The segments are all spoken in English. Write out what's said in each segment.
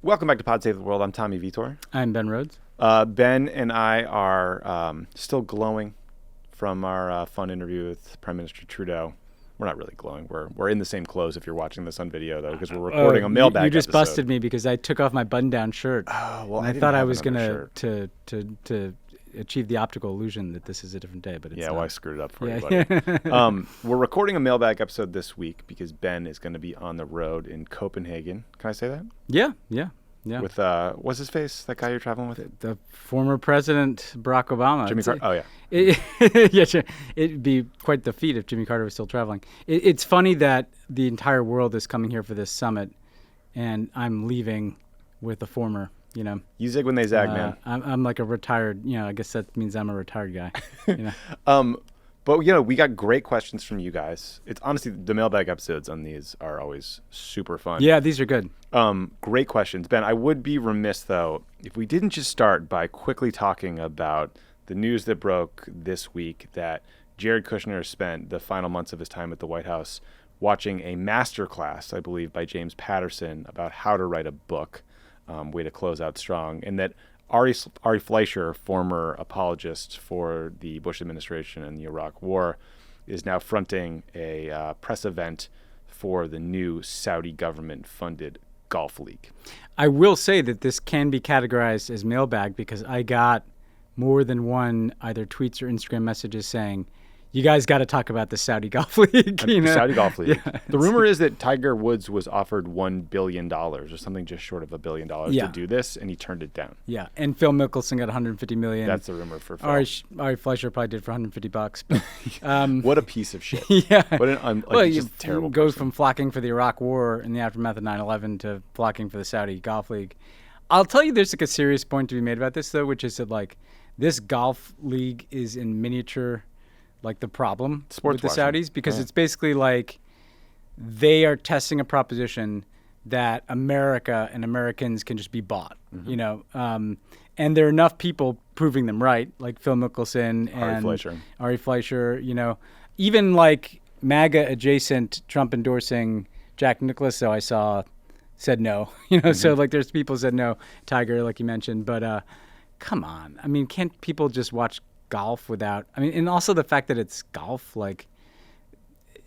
Welcome back to Pod Save the World. I'm Tommy Vietor. I'm Ben Rhodes. Ben and I are still glowing from our fun interview with Prime Minister Trudeau. We're not really glowing. We're in the same clothes if you're watching this on video, though, because we're recording a mailbag You just episode. busted me because I took off my button-down shirt. Oh, well, I thought I was going to achieve the optical illusion that this is a different day, but it's not. Well, I screwed it up for you, buddy. We're recording a mailbag episode this week because Ben is going to be on the road in Copenhagen. Can I say that? Yeah. With, what's his face, that guy you're traveling with? The former president, Barack Obama. Jimmy Carter? Oh, yeah. Yeah, sure. It'd be quite the feat if Jimmy Carter was still traveling. It's funny that the entire world is coming here for this summit, and I'm leaving with a former, You zig when they zag, man. I'm like a retired, I guess that means I'm a retired guy. But, we got great questions from you guys. It's honestly, the mailbag episodes on these are always super fun. Yeah, these are good. Great questions. Ben, I would be remiss, though, if we didn't just start by quickly talking about the news that broke this week that Jared Kushner spent the final months of his time at the White House watching a masterclass, I believe, by James Patterson about how to write a book, way to close out strong, and that Ari Fleischer, former apologist for the Bush administration and the Iraq War, is now fronting a press event for the new Saudi government-funded golf league. I will say that this can be categorized as mailbag because I got more than one either tweets or Instagram messages saying, you guys got to talk about the Saudi Golf League. The Saudi Golf League. Yeah. The rumor is that Tiger Woods was offered $1 billion or something just short of $1 billion to do this, and he turned it down. Yeah, and Phil Mickelson got $150 million. That's the rumor for Phil. Ari Fleischer probably did for $150. But, what a piece of shit. Yeah. What an just terrible goes person. from flocking for the Iraq War in the aftermath of 9/11 to flocking for the Saudi Golf League. I'll tell you there's a serious point to be made about this, though, which is that, this golf league is in miniature the problem with the Saudis, because it's basically they are testing a proposition that America and Americans can just be bought, and there are enough people proving them right, like Phil Mickelson and Ari Fleischer, even MAGA adjacent Trump endorsing Jack Nicklaus, so I saw, said no, so there's people said no, Tiger, like you mentioned, but come on. I mean, can't people just watch golf without, and also the fact that it's golf,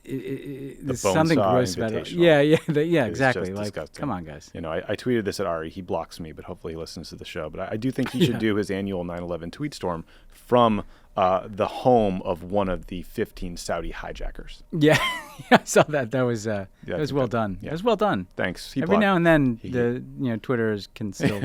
there's something gross about it. Yeah, exactly. Come on, guys. I tweeted this at Ari. He blocks me, but hopefully he listens to the show. But I do think he should do his annual 9/11 tweet storm from the home of one of the 15 Saudi hijackers. Yeah, I saw that. That was well done. Yeah. It was well done. Thanks. Every now and then, Twitter can still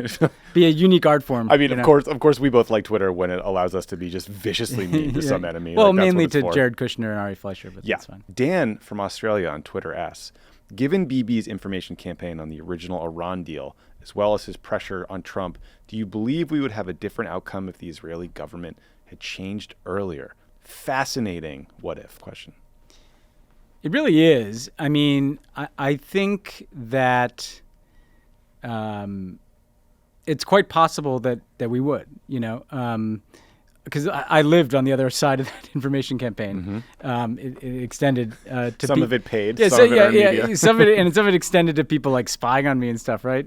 be a unique art form. Of course, we both like Twitter when it allows us to be just viciously mean to some enemy. Well, mainly to Jared Kushner and Ari Fleischer, but that's fine. Dan from Australia on Twitter asks, given Bibi's information campaign on the original Iran deal, as well as his pressure on Trump, do you believe we would have a different outcome if the Israeli government had changed earlier? Fascinating what-if question. It really is. I think that it's quite possible that we would, because I lived on the other side of that information campaign. It extended to some of it paid, yeah, some of it earned media. Some of it extended to people spying on me and stuff, right?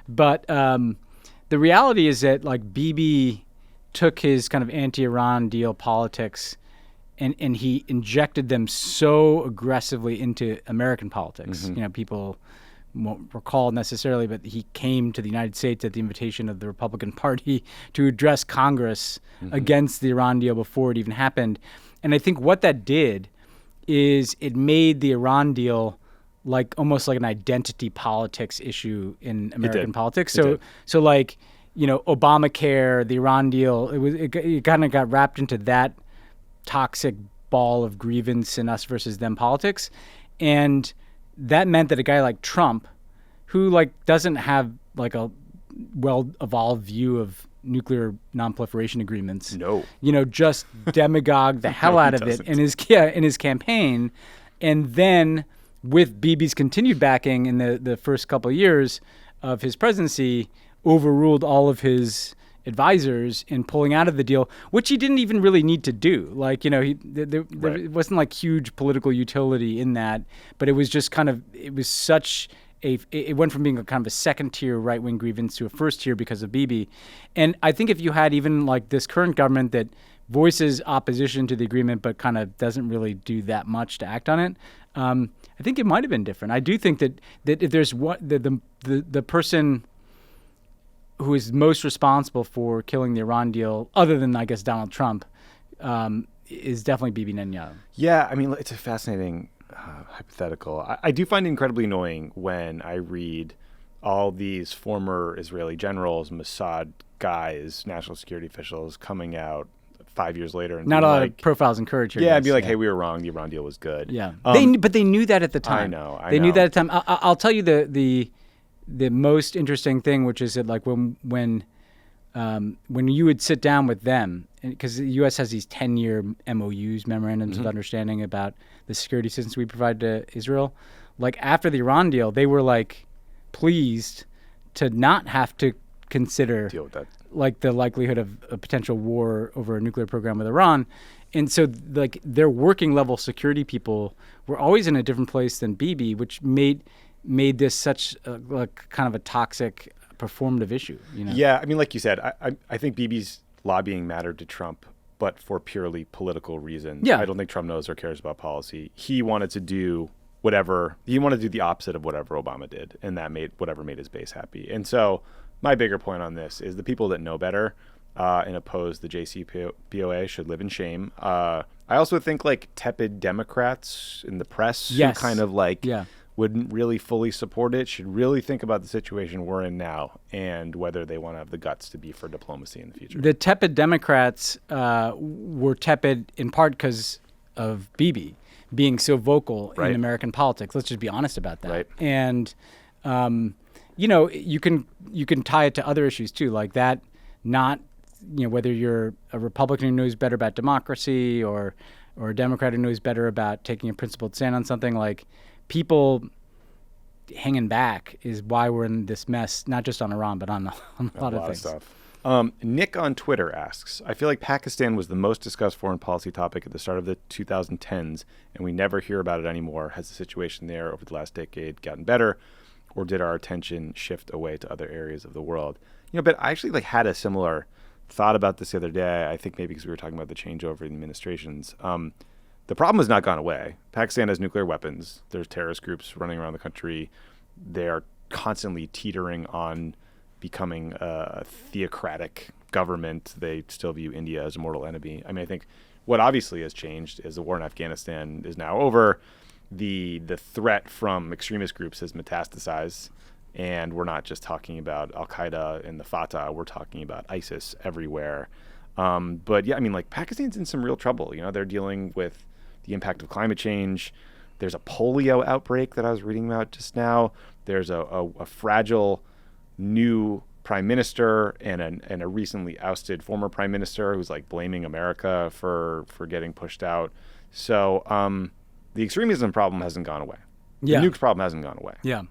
But the reality is that Bibi took his kind of anti-Iran deal politics and he injected them so aggressively into American politics. People won't recall necessarily, but he came to the United States at the invitation of the Republican Party to address Congress against the Iran deal before it even happened. And I think what that did is it made the Iran deal almost like an identity politics issue in American politics. So Obamacare, the Iran deal, it kind of got wrapped into that toxic ball of grievance in us versus them politics. And that meant that a guy like Trump, who doesn't have a well-evolved view of nuclear non-proliferation agreements, just demagogued the hell out of it in his campaign, and then with Bibi's continued backing in the first couple of years of his presidency, overruled all of his advisors in pulling out of the deal, which he didn't even really need to do. There wasn't huge political utility in that, but it was just it was such it went from being a kind of a second-tier right-wing grievance to a first-tier because of Bibi. And I think if you had even like this current government that voices opposition to the agreement but kind of doesn't really do that much to act on it, I think it might have been different. I do think that if there's the person who is most responsible for killing the Iran deal, other than, I guess, Donald Trump, is definitely Bibi Netanyahu. Yeah, I mean, it's a fascinating hypothetical. I do find it incredibly annoying when I read all these former Israeli generals, Mossad guys, national security officials coming out 5 years later and not a lot of profiles encouraged here. Yeah, I'd be like, hey, we were wrong. The Iran deal was good. Yeah, but they knew that at the time. I know. They knew that at the time. I'll tell you the most interesting thing, which is that like when you would sit down with them, because the U.S. has these 10-year MOUs, memorandums of understanding about the security assistance we provide to Israel. Like after the Iran deal, they were like pleased to not have to consider deal with that, like the likelihood of a potential war over a nuclear program with Iran. And so like their working level security people were always in a different place than Bibi, which made this such a kind of a toxic performative issue. You know? Yeah, I mean, like you said, I think Bibi's lobbying mattered to Trump, but for purely political reasons. Yeah. I don't think Trump knows or cares about policy. He wanted to do the opposite of whatever Obama did, and that made his base happy. And so my bigger point on this is the people that know better and oppose the JCPOA should live in shame. I also think like tepid Democrats in the press who kind of like wouldn't really fully support it should really think about the situation we're in now and whether they want to have the guts to be for diplomacy in the future. The tepid Democrats were tepid in part because of Bibi being so vocal in American politics. Let's just be honest about that. Right. And you can tie it to other issues too, like that. Not whether you're a Republican who knows better about democracy or a Democrat who knows better about taking a principled stand on something, like people hanging back is why we're in this mess, not just on Iran, but on a lot of things. Stuff. Nick on Twitter asks, I feel like Pakistan was the most discussed foreign policy topic at the start of the 2010s, and we never hear about it anymore. Has the situation there over the last decade gotten better, or did our attention shift away to other areas of the world? But I actually had a similar thought about this the other day. I think maybe because we were talking about the changeover in administrations. The problem has not gone away. Pakistan has nuclear weapons. There's terrorist groups running around the country. They are constantly teetering on becoming a theocratic government. They still view India as a mortal enemy. I mean, I think what obviously has changed is the war in Afghanistan is now over. The threat from extremist groups has metastasized, and we're not just talking about Al-Qaeda and the Fatah. We're talking about ISIS everywhere. But yeah, I mean, like Pakistan's in some real trouble. They're dealing with the impact of climate change. There's a polio outbreak that I was reading about just now. There's a fragile new prime minister and a recently ousted former prime minister who's like blaming America for getting pushed out. So the extremism problem hasn't gone away. Yeah. The nukes problem hasn't gone away. Yeah.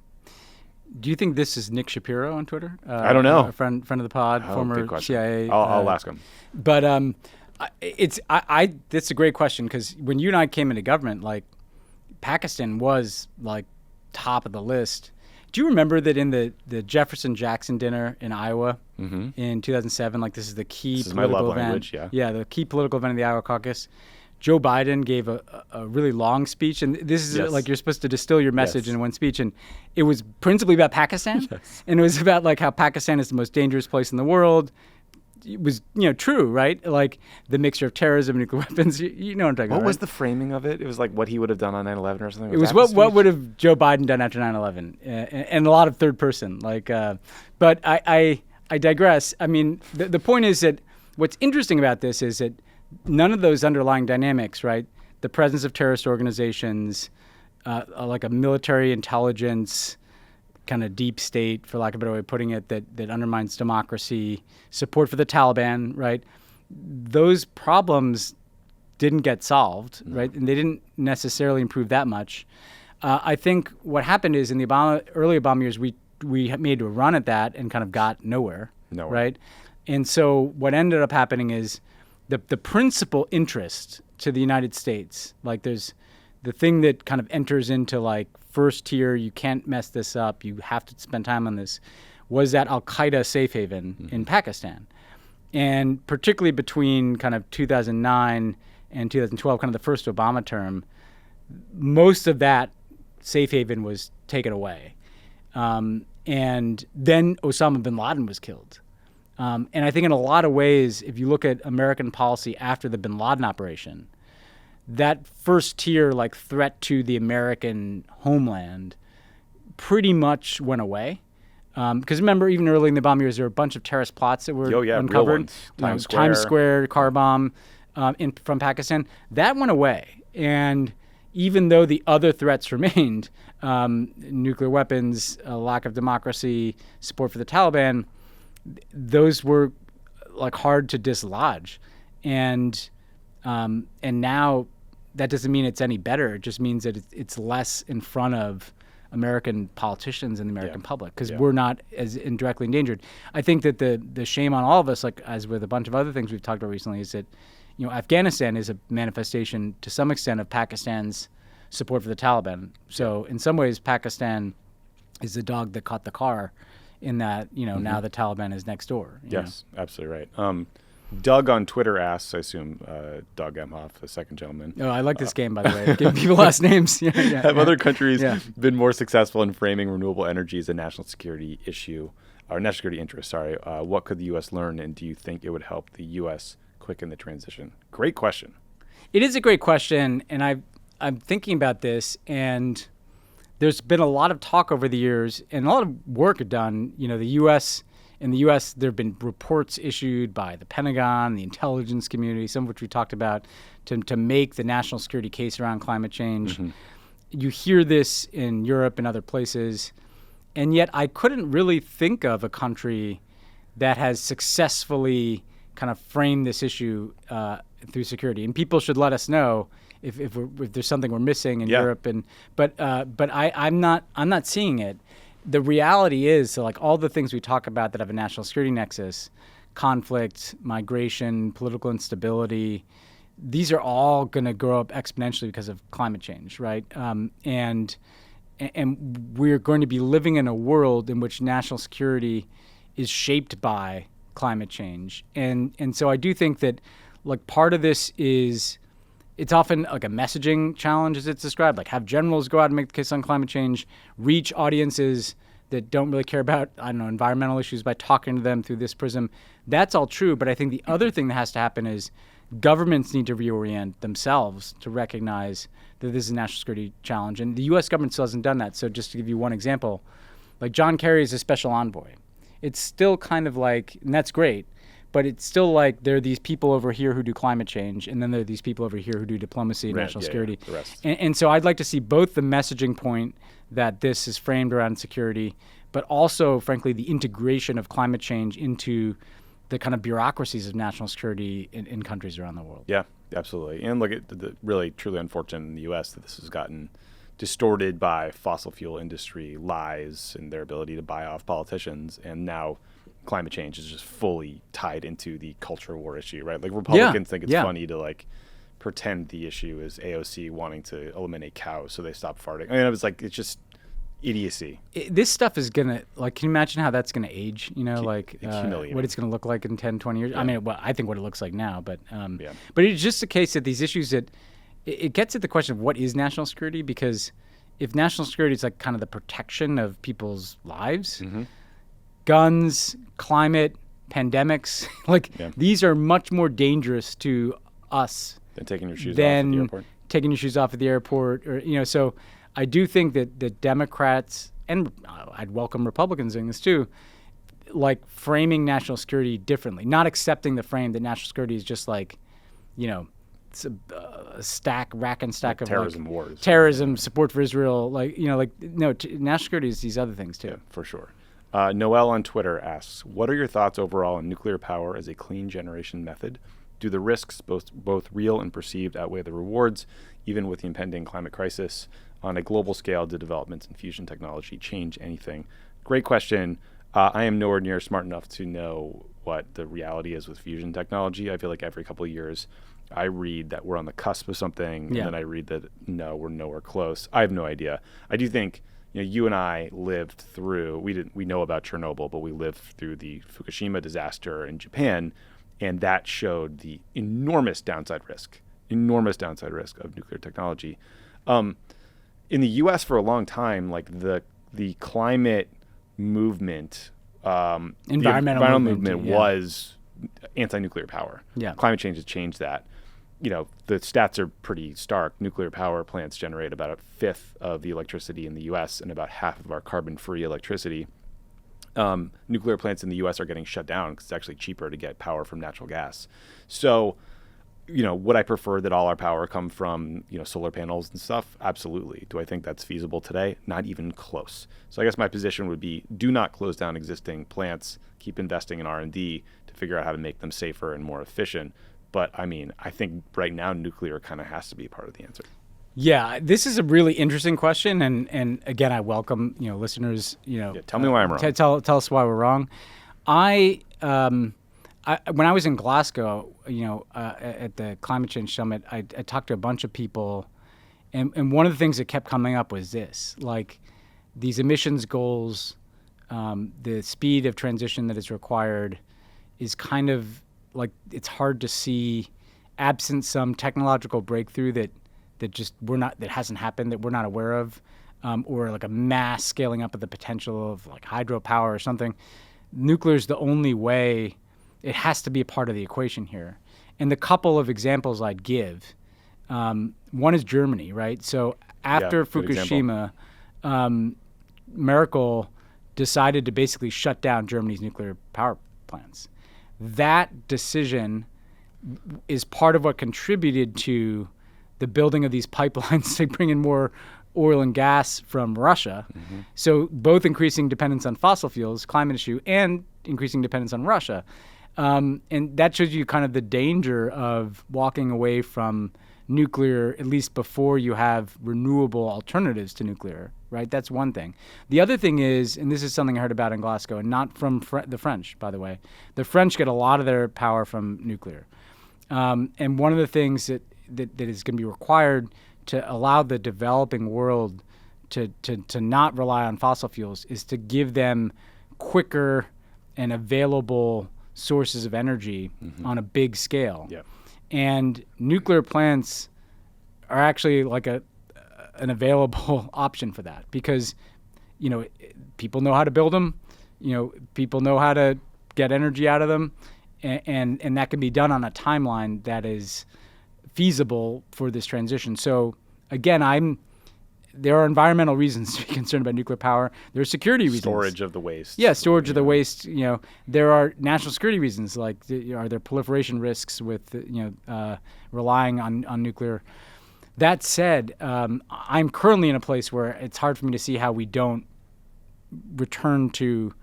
Do you think this is Nick Shapiro on Twitter? I don't know. A friend of the pod, former CIA. I'll ask him. But it's a great question, because when you and I came into government, like Pakistan was like top of the list. Do you remember that in the Jefferson-Jackson dinner in Iowa in 2007, like this is the key political event. Language, yeah, the key political event of the Iowa caucus. Joe Biden gave a really long speech, and this is like you're supposed to distill your message in one speech, and it was principally about Pakistan, and it was about like how Pakistan is the most dangerous place in the world. It was true, right? Like the mixture of terrorism and nuclear weapons. You know what I'm talking about. What was the framing of it? It was like what he would have done on 9/11 or something. It was what would have Joe Biden done after 9/11, and a lot of third person. Like, but I digress. I mean, the point is that what's interesting about this is that none of those underlying dynamics, right? The presence of terrorist organizations, like a military intelligence, kind of deep state, for lack of a better way of putting it, that undermines democracy, support for the Taliban, right? Those problems didn't get solved, right? And they didn't necessarily improve that much. I think what happened is in the early Obama years, we made a run at that and kind of got nowhere, right? And so what ended up happening is the principal interest to the United States, like there's the thing that kind of enters into like first tier, you can't mess this up, you have to spend time on this, was that Al-Qaeda safe haven in Pakistan. And particularly between kind of 2009 and 2012, kind of the first Obama term, most of that safe haven was taken away. And then Osama bin Laden was killed. And I think in a lot of ways, if you look at American policy after the bin Laden operation, that first tier like threat to the American homeland pretty much went away. Because remember, even early in the bomb years, there were a bunch of terrorist plots that were uncovered. Times Square, car bomb from Pakistan. That went away. And even though the other threats remained, nuclear weapons, lack of democracy, support for the Taliban, those were like hard to dislodge. And now that doesn't mean it's any better. It just means that it's less in front of American politicians and the American public, because we're not as indirectly endangered. I think that the shame on all of us, like as with a bunch of other things we've talked about recently, is that Afghanistan is a manifestation to some extent of Pakistan's support for the Taliban. So in some ways, Pakistan is the dog that caught the car, in that now the Taliban is next door. Yes, absolutely right. Doug on Twitter asks, I assume Doug Emhoff, the second gentleman. Oh, I like this game, by the way. Give people last names. Have other countries been more successful in framing renewable energy as a national security issue, or national security interest? Sorry. What could the U.S. learn, and do you think it would help the U.S. quicken the transition? Great question. It is a great question, and I'm thinking about this, and there's been a lot of talk over the years, and a lot of work done. In the U.S., there have been reports issued by the Pentagon, the intelligence community, some of which we talked about, to make the national security case around climate change. You hear this in Europe and other places, and yet I couldn't really think of a country that has successfully kind of framed this issue through security. And people should let us know if there's something we're missing in Europe. But I'm not seeing it. The reality is, so like all the things we talk about that have a national security nexus, conflict, migration, political instability, these are all going to grow up exponentially because of climate change, right? And we're going to be living in a world in which national security is shaped by climate change. And so I do think that like part of this is, it's often like a messaging challenge, as it's described, like have generals go out and make the case on climate change, reach audiences that don't really care about, environmental issues by talking to them through this prism. That's all true. But I think the other thing that has to happen is governments need to reorient themselves to recognize that this is a national security challenge. And the U.S. government still hasn't done that. So just to give you one example, like John Kerry is a special envoy. It's still kind of like, and that's great, but it's still like there are these people over here who do climate change, and then there are these people over here who do diplomacy and national security. And so I'd like to see both the messaging point that this is framed around security, but also, frankly, the integration of climate change into the kind of bureaucracies of national security in countries around the world. Yeah, absolutely. And look at the really, truly unfortunate in the U.S. that this has gotten distorted by fossil fuel industry lies and their ability to buy off politicians, and now climate change is just fully tied into the culture war issue, right? Like Republicans think it's funny to like pretend the issue is AOC wanting to eliminate cows so they stop farting. I mean, it's just idiocy. This stuff is going to, like, can you imagine how that's going to age? What it's going to look like in 10, 20 years? Yeah. I mean, I think what it looks like now, but it's just a case that these issues that it gets at the question of what is national security, because if national security is like kind of the protection of people's lives, guns, climate, pandemics, these are much more dangerous to us than taking your shoes off at the airport. Taking your shoes off at the airport, or so I do think that the Democrats, and I'd welcome Republicans doing this too, like framing national security differently, not accepting the frame that national security is just like, it's a rack and stack of terrorism, wars, terrorism, support for Israel, national security is these other things too. Yeah, for sure. Noel on Twitter asks, what are your thoughts overall on nuclear power as a clean generation method? Do the risks, both real and perceived, outweigh the rewards, even with the impending climate crisis? On a global scale, do developments in fusion technology change anything? Great question. I am nowhere near smart enough to know what the reality is with fusion technology. I feel like every couple of years I read that we're on the cusp of something, Yeah. and then I read that no, we're nowhere close. I have no idea. I do think you and I lived through. We know about Chernobyl, but we lived through the Fukushima disaster in Japan, and that showed the enormous downside risk of nuclear technology. In the U.S. for a long time, like the climate movement, Environmental movement yeah. was anti-nuclear power. Yeah. Climate change has changed that. The stats are pretty stark. Nuclear power plants generate about a fifth of the electricity in the U.S. and about half of our carbon-free electricity. Nuclear plants in the U.S. are getting shut down because it's actually cheaper to get power from natural gas. So, would I prefer that all our power come from, solar panels and stuff? Absolutely. Do I think that's feasible today? Not even close. So I guess my position would be do not close down existing plants, keep investing in R&D to figure out how to make them safer and more efficient. But I think right now nuclear kind of has to be part of the answer. Yeah, this is a really interesting question, and again, I welcome listeners. Tell me why I'm wrong. Tell us why we're wrong. When I was in Glasgow, at the climate change summit, I talked to a bunch of people, and one of the things that kept coming up was this: like these emissions goals, the speed of transition that is required, is kind of like it's hard to see, absent some technological breakthrough that hasn't happened, that we're not aware of, or like a mass scaling up of the potential of like hydropower or something. Nuclear is the only way. It has to be a part of the equation here. And the couple of examples I'd give, one is Germany, right? So after Fukushima, Merkel decided to basically shut down Germany's nuclear power plants. That decision is part of what contributed to the building of these pipelines to bring in more oil and gas from Russia. Mm-hmm. So both increasing dependence on fossil fuels, climate issue, and increasing dependence on Russia. And that shows you kind of the danger of walking away from nuclear, at least before you have renewable alternatives to nuclear, right? That's one thing. The other thing is, and this is something I heard about in Glasgow, and not from the French, by the way. The French get a lot of their power from nuclear. And one of the things that is going to be required to allow the developing world to not rely on fossil fuels is to give them quicker and available sources of energy on a big scale. Yep. And nuclear plants are actually like an available option for that because, people know how to build them, people know how to get energy out of them, and that can be done on a timeline that is feasible for this transition. So again, there are environmental reasons to be concerned about nuclear power. There are security reasons. Storage of the waste. Yeah, storage of the waste. There are national security reasons, like are there proliferation risks with relying on nuclear. That said, I'm currently in a place where it's hard for me to see how we don't return to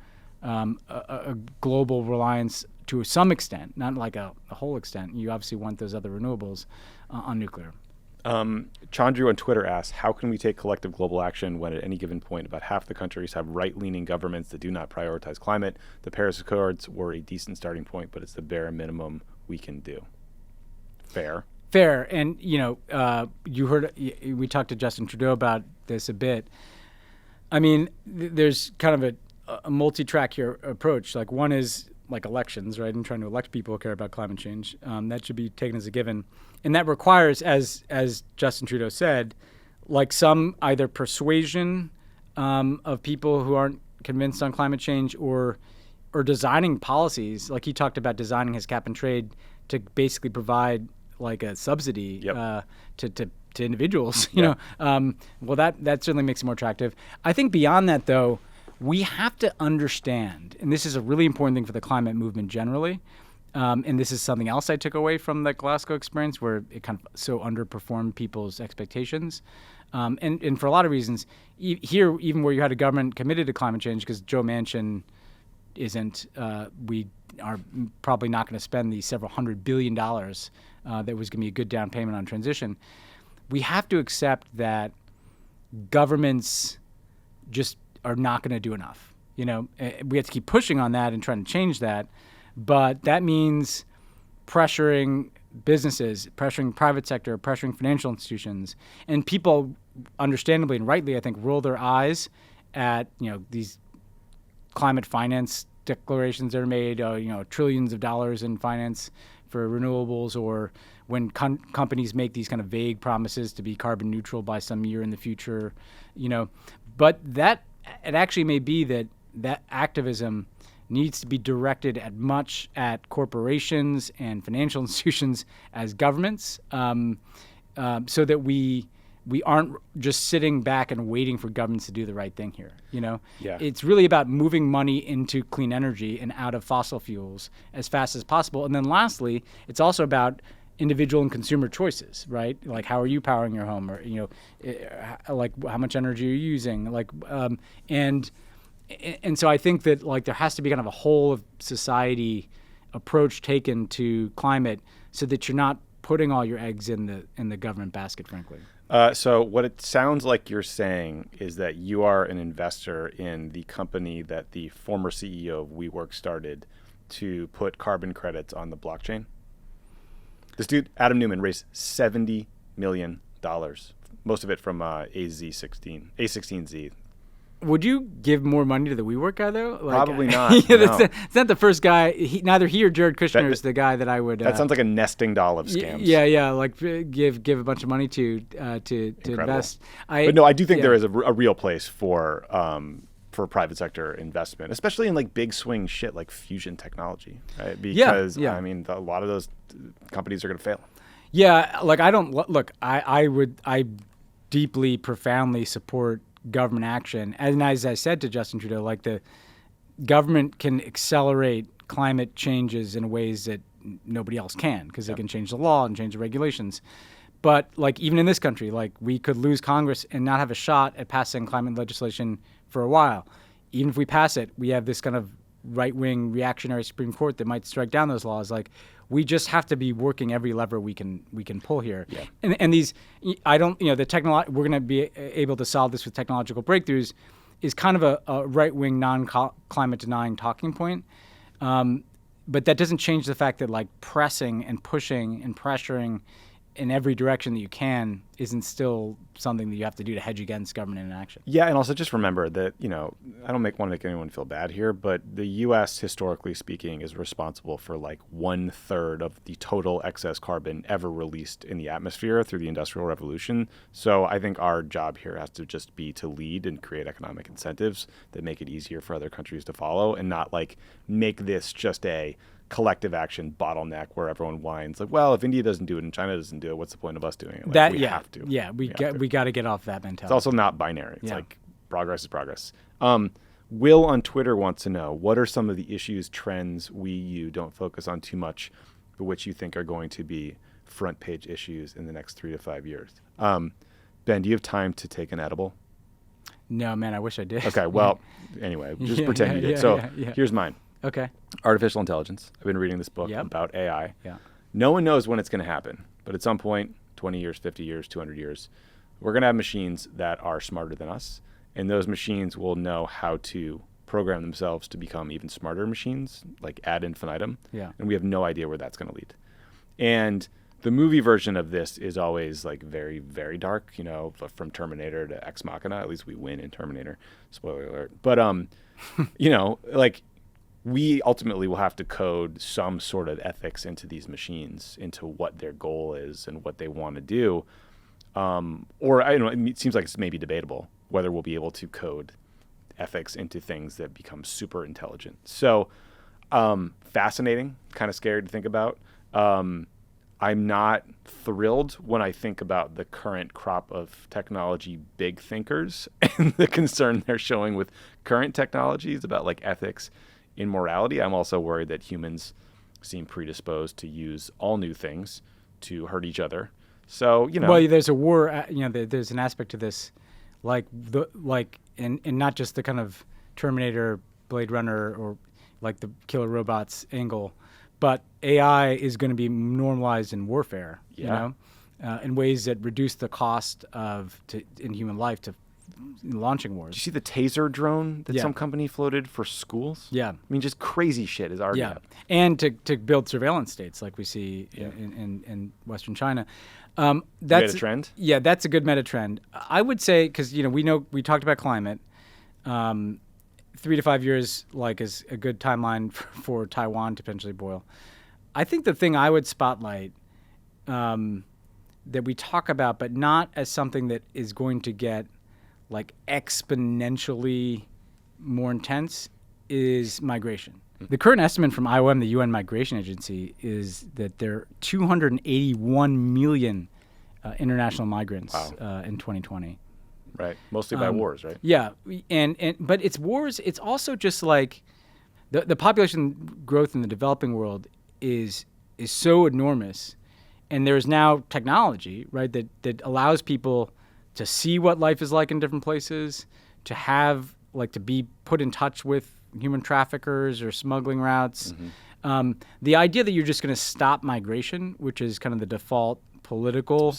a global reliance to some extent, not like a whole extent. You obviously want those other renewables on nuclear. Chandru on Twitter asks, how can we take collective global action when at any given point about half the countries have right-leaning governments that do not prioritize climate? The Paris Accords were a decent starting point, but it's the bare minimum we can do. Fair. And, you heard, we talked to Justin Trudeau about this a bit. I mean, there's kind of a multi-track here approach. Like one is like elections, right? And trying to elect people who care about climate change. That should be taken as a given. And that requires, as Justin Trudeau said, like some either persuasion of people who aren't convinced on climate change or designing policies. Like he talked about designing his cap and trade to basically provide like a subsidy to individuals. You know, well, that certainly makes it more attractive. I think beyond that, though, we have to understand, and this is a really important thing for the climate movement generally, and this is something else I took away from the Glasgow experience where it kind of so underperformed people's expectations. And for a lot of reasons, here, even where you had a government committed to climate change, because Joe Manchin isn't, we are probably not going to spend the several $100 billion that was going to be a good down payment on transition. We have to accept that governments just are not going to do enough. You know, we have to keep pushing on that and trying to change that. But that means pressuring businesses, pressuring private sector, pressuring financial institutions, and people, understandably and rightly, I think, roll their eyes at these climate finance declarations that are made, trillions of dollars in finance for renewables, or when companies make these kind of vague promises to be carbon neutral by some year in the future, But it actually may be that activism needs to be directed at corporations and financial institutions as governments, so that we aren't just sitting back and waiting for governments to do the right thing here. Yeah. It's really about moving money into clean energy and out of fossil fuels as fast as possible. And then lastly, it's also about individual and consumer choices, right? Like, how are you powering your home, or like how much energy are you using, and so I think that there has to be kind of a whole of society approach taken to climate, so that you're not putting all your eggs in the government basket, frankly. So what it sounds like you're saying is that you are an investor in the company that the former CEO of WeWork started to put carbon credits on the blockchain. This dude, Adam Newman, raised $70 million, most of it from A16Z. Would you give more money to the WeWork guy, though? Probably not. It's not the first guy. Neither he or Jared Kushner is the guy that I would. That sounds like a nesting doll of scams. Yeah. Like give a bunch of money to invest. But no, I do think there is a real place for private sector investment, especially in big swing shit like fusion technology, right? Because I mean, a lot of those companies are going to fail. Yeah, I deeply, profoundly support government action. And as I said to Justin Trudeau, the government can accelerate climate changes in ways that nobody else can, because they can change the law and change the regulations. But even in this country, we could lose Congress and not have a shot at passing climate legislation for a while. Even if we pass it, we have this kind of right-wing reactionary Supreme Court that might strike down those laws. We just have to be working every lever we can pull here. Yeah. And these, we're going to be able to solve this with technological breakthroughs, is kind of a right-wing non-climate denying talking point. But that doesn't change the fact that pressing and pushing and pressuring in every direction that you can isn't still something that you have to do to hedge against government inaction. Yeah, and also just remember that, I don't want to make anyone feel bad here, but the U.S., historically speaking, is responsible for 1/3 of the total excess carbon ever released in the atmosphere through the Industrial Revolution. So I think our job here has to just be to lead and create economic incentives that make it easier for other countries to follow, and not make this just a collective action bottleneck where everyone whines if India doesn't do it and China doesn't do it, what's the point of us doing it? We have to. Yeah, we got to get off that mentality. It's also not binary. It's progress is progress. Will on Twitter wants to know, what are some of the issues, trends you don't focus on too much, but which you think are going to be front page issues in the next 3 to 5 years? Ben, do you have time to take an edible? No, man, I wish I did. Okay, well, anyway, just pretend you did. Here's mine. Okay. Artificial intelligence. I've been reading this book about AI. Yeah. No one knows when it's going to happen, but at some point, 20 years, 50 years, 200 years, we're going to have machines that are smarter than us, and those machines will know how to program themselves to become even smarter machines, ad infinitum. Yeah. And we have no idea where that's going to lead. And the movie version of this is always very, very dark, from Terminator to Ex Machina. At least we win in Terminator. Spoiler alert. But, we ultimately will have to code some sort of ethics into these machines, into what their goal is and what they want to do. Or I don't know, it seems like it's maybe debatable whether we'll be able to code ethics into things that become super intelligent. So fascinating, kind of scary to think about. I'm not thrilled when I think about the current crop of technology big thinkers and the concern they're showing with current technologies about ethics in morality. I'm also worried that humans seem predisposed to use all new things to hurt each other. So, Well, there's a war, there's an aspect to this, and not just the kind of Terminator, Blade Runner, or the killer robots angle, but AI is going to be normalized in warfare, in ways that reduce the cost in human life to launching wars. Did you see the taser drone that some company floated for schools? Yeah. I mean, just crazy shit is already up. And to build surveillance states like we see in Western China. That's meta trend? Yeah, that's a good meta trend. I would say, because we talked about climate. 3 to 5 years is a good timeline for Taiwan to potentially boil. I think the thing I would spotlight that we talk about, but not as something that is going to get exponentially more intense, is migration. The current estimate from IOM, the UN Migration Agency, is that there are 281 million international migrants in 2020. Right, mostly by wars, right? Yeah, but it's wars. It's also just the population growth in the developing world is so enormous, and there's now technology, right, that allows people to see what life is like in different places, to have to be put in touch with human traffickers or smuggling routes. The idea that you're just going to stop migration, which is kind of the default political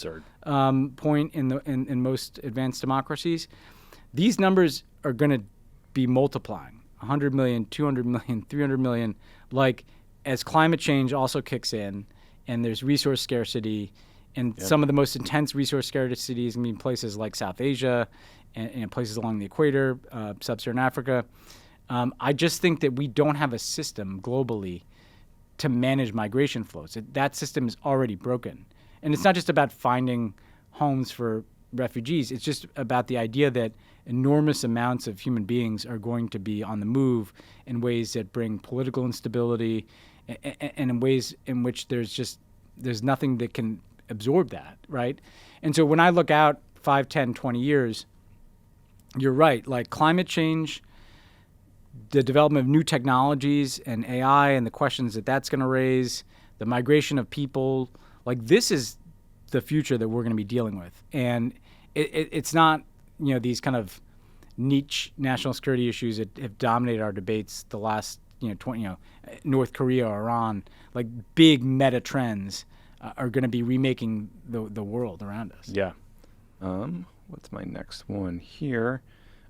point in most advanced democracies, these numbers are going to be multiplying 100 million, 200 million, 300 million, as climate change also kicks in and there's resource scarcity, and some of the most intense resource scarcity is going to be in places like South Asia and places along the equator, sub-Saharan Africa. I just think that we don't have a system globally to manage migration flows. That system is already broken. And it's not just about finding homes for refugees. It's just about the idea that enormous amounts of human beings are going to be on the move in ways that bring political instability and in ways in which there's nothing that can absorb that, right? And so when I look out 5, 10, 20 years, you're right. Climate change, the development of new technologies and AI and the questions that that's going to raise, the migration of people, this is the future that we're going to be dealing with. And it's not, these kind of niche national security issues that have dominated our debates the last, 20, North Korea or Iran, big meta trends are going to be remaking the world around us. Yeah. What's my next one here?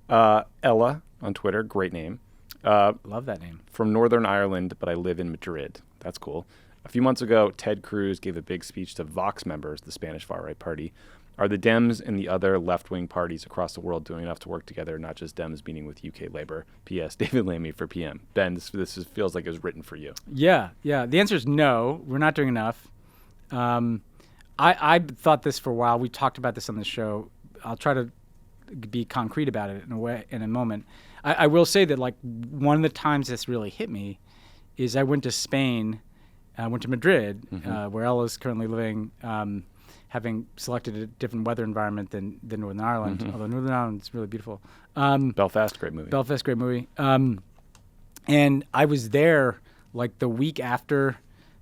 Ella on Twitter, great name. Love that name. From Northern Ireland, but I live in Madrid. That's cool. A few months ago, Ted Cruz gave a big speech to Vox members, the Spanish far-right party. Are the Dems and the other left-wing parties across the world doing enough to work together, not just Dems meeting with UK Labour? P.S. David Lamey for PM. Ben, this feels like it was written for you. Yeah. The answer is no. We're not doing enough. I thought this for a while. We talked about this on the show. I'll try to be concrete about it in a moment. I will say that one of the times this really hit me is I went to Spain. I went to Madrid, where Ella's currently living, having selected a different weather environment than Northern Ireland, although Northern Ireland is really beautiful. Belfast, great movie. Belfast, great movie. And I was there the week after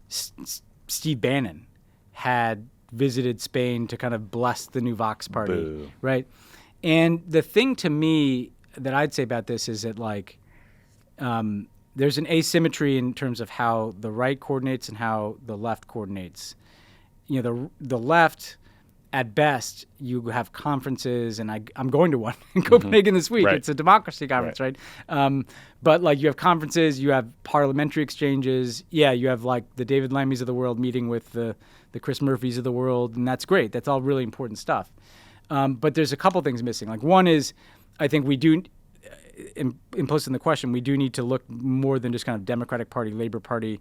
Steve Bannon had visited Spain to kind of bless the new Vox party. Boo. Right? And the thing to me that I'd say about this is that there's an asymmetry in terms of how the right coordinates and how the left coordinates. The left, at best, you have conferences, and I'm going to one in Copenhagen this week. Right. It's a democracy conference, right? But you have conferences, you have parliamentary exchanges. Yeah, you have the David Lameys of the world meeting with the Chris Murphys of the world, and that's great. That's all really important stuff. But there's a couple things missing. One is, I think we do, implicit in the question, we do need to look more than just kind of Democratic Party, Labor Party.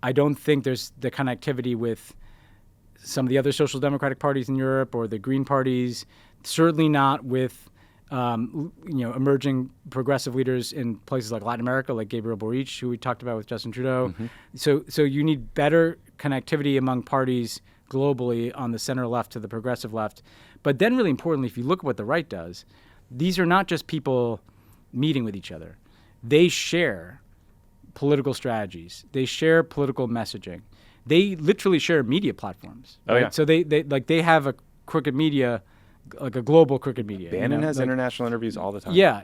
I don't think there's the connectivity with some of the other social democratic parties in Europe or the Green parties. Certainly not with emerging progressive leaders in places like Latin America, like Gabriel Boric, who we talked about with Justin Trudeau. So you need better connectivity among parties globally on the center left to the progressive left. But then really importantly, if you look at what the right does, these are not just people meeting with each other. They share political strategies. They share political messaging. They literally share media platforms. Oh, right? yeah. So they have a crooked media, a global crooked media. Bannon has international interviews all the time. Yeah,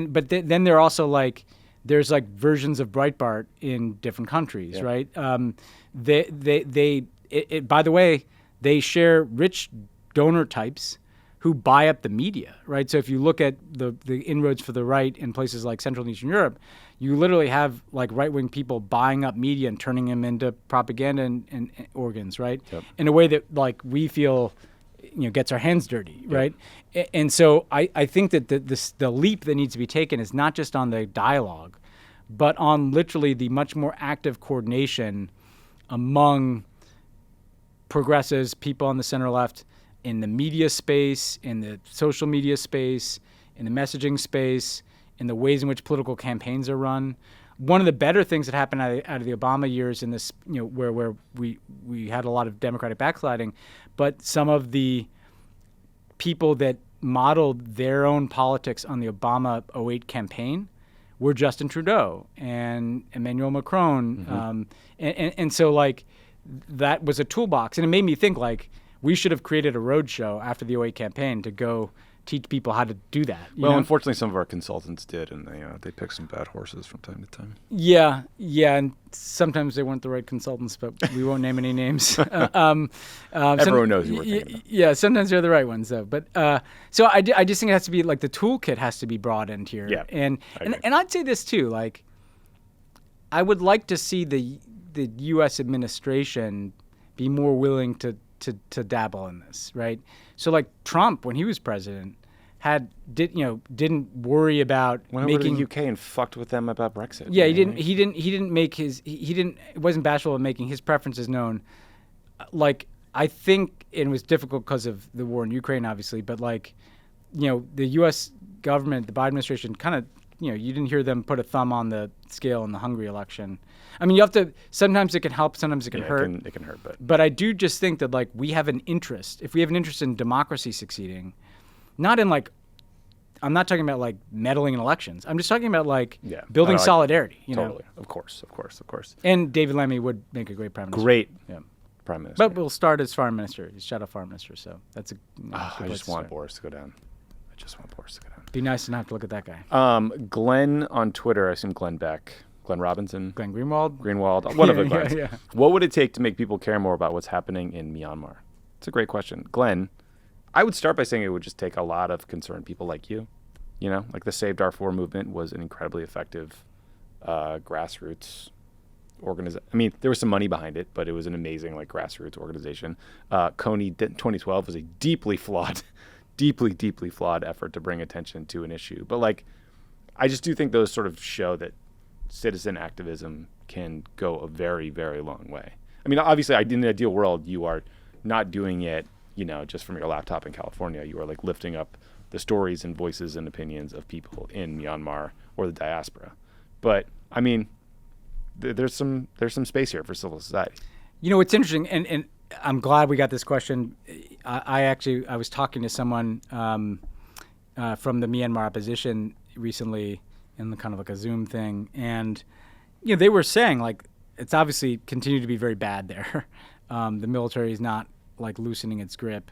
but then they're also there's versions of Breitbart in different countries, right? By the way, they share rich donor types who buy up the media, right? So if you look at the inroads for the right in places like Central and Eastern Europe, you literally have like right-wing people buying up media and turning them into propaganda and organs, right? Yep. In a way that like we feel, gets our hands dirty, right? And so I think that the leap that needs to be taken is not just on the dialogue, but on literally the much more active coordination among progressives, people on the center left, in the media space, in the social media space, in the messaging space, in the ways in which political campaigns are run. One of the better things that happened out of the Obama years in this, where we had a lot of Democratic backsliding, but some of the people that modeled their own politics on the Obama 2008 campaign were Justin Trudeau and Emmanuel Macron. And so like that was a toolbox. And it made me think like, we should have created a roadshow after the 2008 campaign to go teach people how to do that. Well, unfortunately, some of our consultants did, and they picked some bad horses from time to time. Yeah, and sometimes they weren't the right consultants, but we won't name any names. Everyone knows who we're thinking about. Yeah, sometimes they're the right ones, though. But so I just think it has to be like the toolkit has to be broadened here. Yeah, and I'd say this too. Like, I would like to see the U.S. administration be more willing to dabble in this, right? So like Trump, when he was president, didn't worry about making the UK and fucked with them about Brexit. Yeah, he wasn't bashful at making his preferences known. Like I think it was difficult because of the war in Ukraine, obviously, but like, the U.S. government, the Biden administration, kind of, you didn't hear them put a thumb on the scale in the Hungary election. I mean, you have to. Sometimes it can help. Sometimes it can hurt. It can hurt, but I do just think that like we have an interest. If we have an interest in democracy succeeding, not in like, I'm not talking about like meddling in elections. I'm just talking about like building solidarity. Totally. Of course. And David Lammy would make a great prime minister. Prime minister. But we'll start as foreign minister. He's shadow foreign minister, so that's a. I just want Boris to go down. Be nice to not have to look at that guy. Glenn on Twitter, I assume Glenn Beck. Glenn Robinson? Glenn Greenwald, one of the Glens. Yeah. What would it take to make people care more about what's happening in Myanmar? It's a great question. Glenn, I would start by saying it would just take a lot of concerned people like you. Like the Save Darfur movement was an incredibly effective grassroots organization. I mean, there was some money behind it, but it was an amazing like grassroots organization. Coney 2012 was a deeply flawed effort to bring attention to an issue. But like, I just do think those sort of show that citizen activism can go a very, very long way. I mean, obviously, in the ideal world, you are not doing it, just from your laptop in California. You are like lifting up the stories and voices and opinions of people in Myanmar or the diaspora. But I mean, there's some space here for civil society. It's interesting, and I'm glad we got this question. I was talking to someone from the Myanmar opposition recently in kind of like a Zoom thing, and they were saying like it's obviously continued to be very bad there. The military is not like loosening its grip,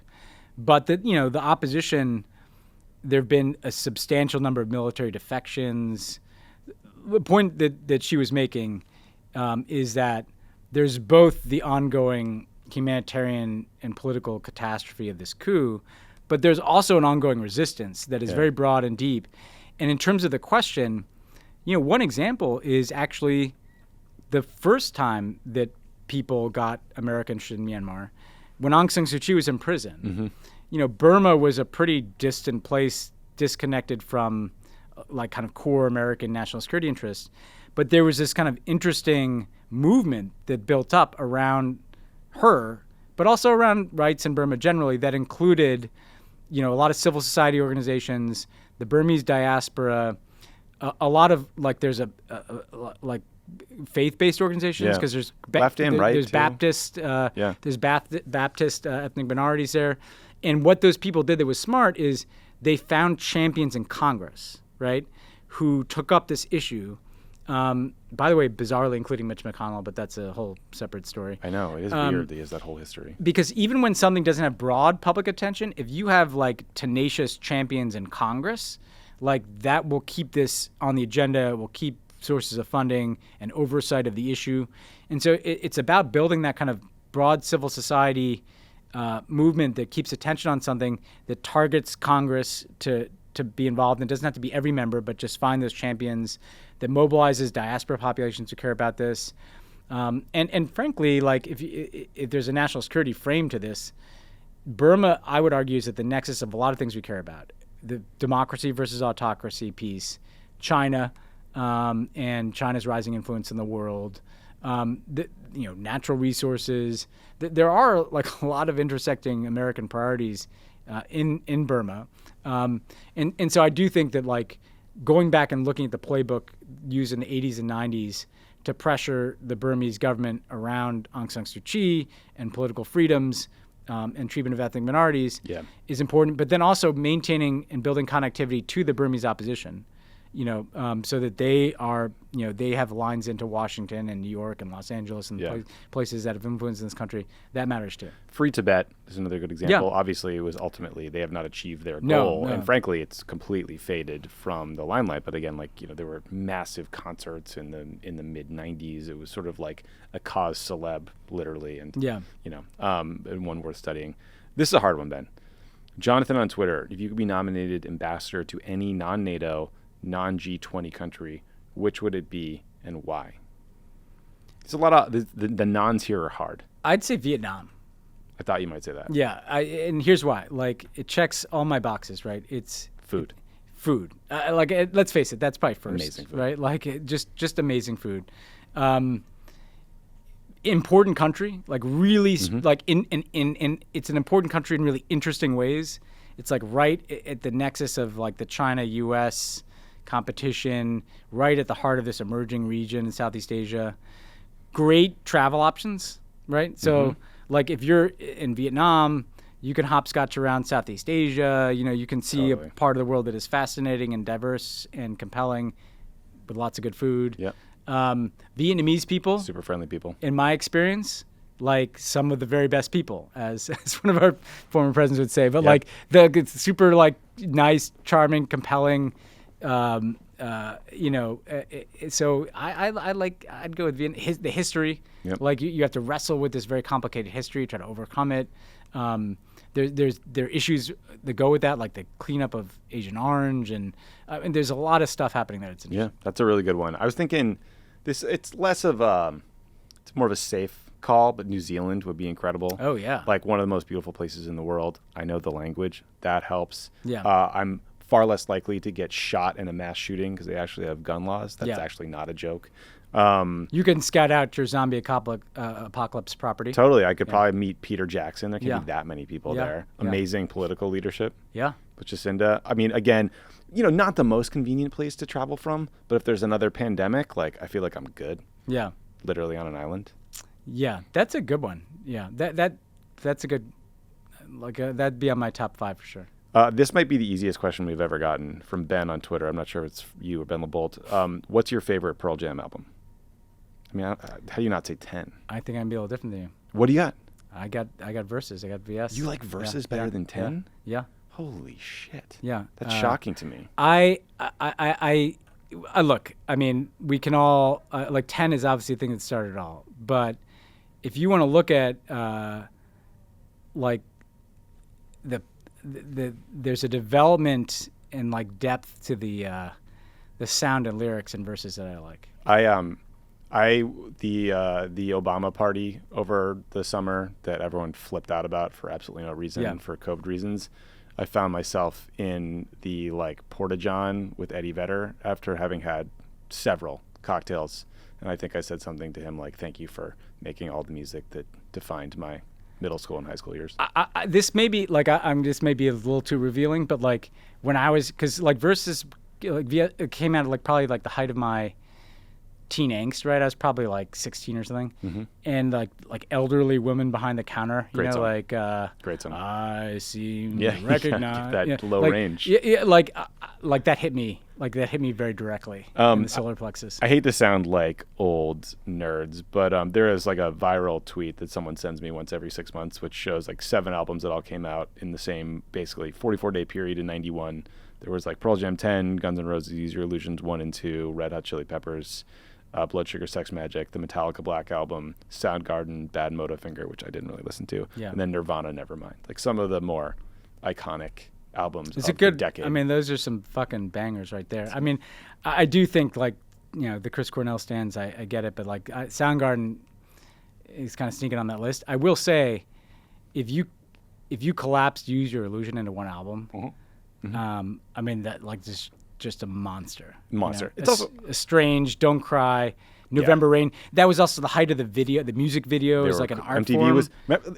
but the opposition, there have been a substantial number of military defections. The point that she was making is that there's both the ongoing humanitarian and political catastrophe of this coup, but there's also an ongoing resistance that is very broad and deep. And in terms of the question, one example is actually the first time that people got America interested in Myanmar, when Aung San Suu Kyi was in prison. Burma was a pretty distant place, disconnected from like kind of core American national security interests. But there was this kind of interesting movement that built up around her, but also around rights in Burma generally, that included, a lot of civil society organizations, the Burmese diaspora, a lot of like there's a like faith-based organizations because there's left and right. There's too. Baptist, there's Baptist ethnic minorities there, and what those people did that was smart is they found champions in Congress, right, who took up this issue. By the way, bizarrely including Mitch McConnell, but that's a whole separate story. I know. It is weird that he has that whole history. Because even when something doesn't have broad public attention, if you have like tenacious champions in Congress, like that will keep this on the agenda, will keep sources of funding and oversight of the issue. And so it's about building that kind of broad civil society movement that keeps attention on something, that targets Congress to be involved. And it doesn't have to be every member, but just find those champions, that mobilizes diaspora populations who care about this. And frankly, like if there's a national security frame to this, Burma, I would argue, is at the nexus of a lot of things we care about: the democracy versus autocracy piece, China, and China's rising influence in the world, natural resources. There are like a lot of intersecting American priorities in Burma, and so I do think that like going back and looking at the playbook used in the 80s and 90s to pressure the Burmese government around Aung San Suu Kyi and political freedoms and treatment of ethnic minorities is important, but then also maintaining and building connectivity to the Burmese opposition, so that they are, they have lines into Washington and New York and Los Angeles and places that have influence in this country. That matters too. Free Tibet is another good example. Obviously, it was ultimately, they have not achieved their goal. And frankly, it's completely faded from the limelight. But again, there were massive concerts in the mid 90s. It was sort of like a cause celeb, literally. And, and one worth studying. This is a hard one, Ben. Jonathan on Twitter, if you could be nominated ambassador to any non-NATO, non-G20 country, which would it be and why? There's a lot of the nons here are hard. I'd say Vietnam. I thought you might say that. Yeah, and here's why. Like, it checks all my boxes, right? It's food. Let's face it, that's probably first. Amazing food. Right? Like, just amazing food. Important country, like really, like in it's an important country in really interesting ways. It's like right at the nexus of like the China-U.S. competition, right at the heart of this emerging region in Southeast Asia. Great travel options, right? So like if you're in Vietnam, you can hopscotch around Southeast Asia. You can see a part of the world that is fascinating and diverse and compelling with lots of good food. Yeah. Vietnamese people. Super friendly people. In my experience, like some of the very best people, as one of our former presidents would say. But like it's super like nice, charming, compelling. So I'd go with Vietnam. The history, like you have to wrestle with this very complicated history, try to overcome it. There are issues that go with that, like the cleanup of Agent Orange, and there's a lot of stuff happening there. Yeah, that's a really good one. I was thinking it's less of it's more of a safe call, but New Zealand would be incredible. Oh yeah, like one of the most beautiful places in the world. I know the language, that helps. Yeah, I'm far less likely to get shot in a mass shooting because they actually have gun laws. That's actually not a joke. You can scout out your zombie apocalypse property. Totally. I could probably meet Peter Jackson. There can't be that many people there. Amazing political leadership. Yeah. But Jacinda, I mean, again, not the most convenient place to travel from, but if there's another pandemic, like I feel like I'm good. Yeah. Literally on an island. Yeah, that's a good one. Yeah, that's a good, that'd be on my top 5 for sure. This might be the easiest question we've ever gotten from Ben on Twitter. I'm not sure if it's you or Ben LeBolt. What's your favorite Pearl Jam album? I mean, how do you not say 10? I think I'm a little different than you. What do you got? I got Versus. I got VS. You like Versus better than 10? Yeah. Holy shit. Yeah. That's shocking to me. I look, I mean, we can all, 10 is obviously the thing that started it all. But if you want to look at, there's a development and like depth to the sound and lyrics and Verses that I like. The Obama party over the summer that everyone flipped out about for absolutely no reason, for COVID reasons. I found myself in the Porta John with Eddie Vedder after having had several cocktails, and I think I said something to him like, "Thank you for making all the music that defined my middle school and high school years." This may be this may be a little too revealing, but when I was, because Versus it came out at probably the height of my teen angst, right? I was probably 16 or something, and elderly women behind the counter, Great song. Great song. I seem to recognize that low range. That hit me. That hit me very directly in the solar plexus. I hate to sound like old nerds, but there is a viral tweet that someone sends me once every 6 months, which shows 7 albums that all came out in the same basically 44-day period in '91. There was Pearl Jam 10, Guns N' Roses, Use Your Illusions 1 and 2, Red Hot Chili Peppers, Blood Sugar Sex Magic, the Metallica Black Album, Soundgarden, Bad Motofinger, which I didn't really listen to, and then Nirvana, Nevermind. Like some of the more iconic albums It's of a good the decade. I mean, those are some fucking bangers right there. I mean, I do think like, the Chris Cornell stands, I get it, but like Soundgarden is kind of sneaking on that list. I will say, if you collapsed Use Your Illusion into one album, I mean that like just a monster. It's also Strange, Don't Cry, November Rain. That was also the height of the video. The music video is like an art form.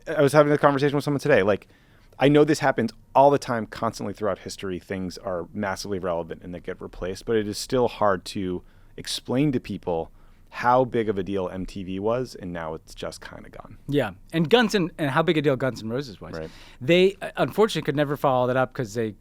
I was having a conversation with someone today. Like, I know this happens all the time, constantly throughout history. Things are massively relevant and they get replaced, but it is still hard to explain to people how big of a deal MTV was, and now it's just kind of gone. Yeah, and and how big a deal Guns N' Roses was. Right. They unfortunately could never follow that up because they,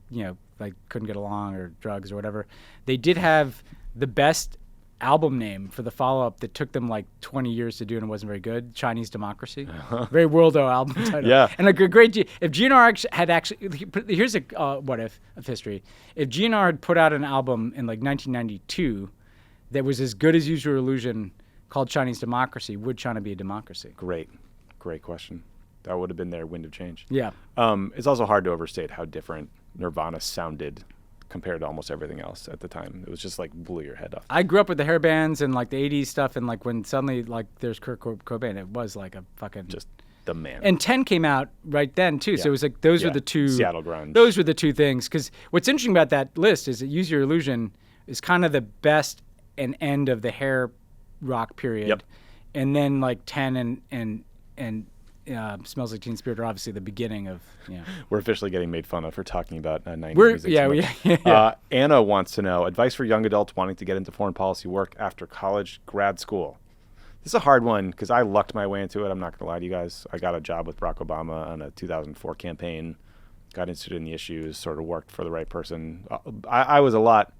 like couldn't get along or drugs or whatever. They did have the best album name for the follow-up that took them like 20 years to do and it wasn't very good, Chinese Democracy. Very worldo album title. Yeah. And a great, if GNR had actually, here's a what if of history. If GNR had put out an album in like 1992 that was as good as Use Your Illusion called Chinese Democracy, would China be a democracy? Great question. That would have been their wind of change. Yeah. It's also hard to overstate how different Nirvana sounded compared to almost everything else at the time. It was just like blew your head off. I grew up with the hair bands and like the 80s stuff, and like when suddenly like there's Kirk Cobain, it was like a fucking just the man. And 10 came out right then too, so it was like those were the two Seattle grunge. Those were the two things. Because what's interesting about that list is that Use Your Illusion is kind of the best and end of the hair rock period, and then like 10 and Smells Like Teen Spirit are obviously the beginning of. We're officially getting made fun of for talking about 90s music. Anna wants to know advice for young adults wanting to get into foreign policy work after college, grad school. This is a hard one because I lucked my way into it. I'm not going to lie to you guys. I got a job with Barack Obama on a 2004 campaign, got interested in the issues, sort of worked for the right person. I was a lot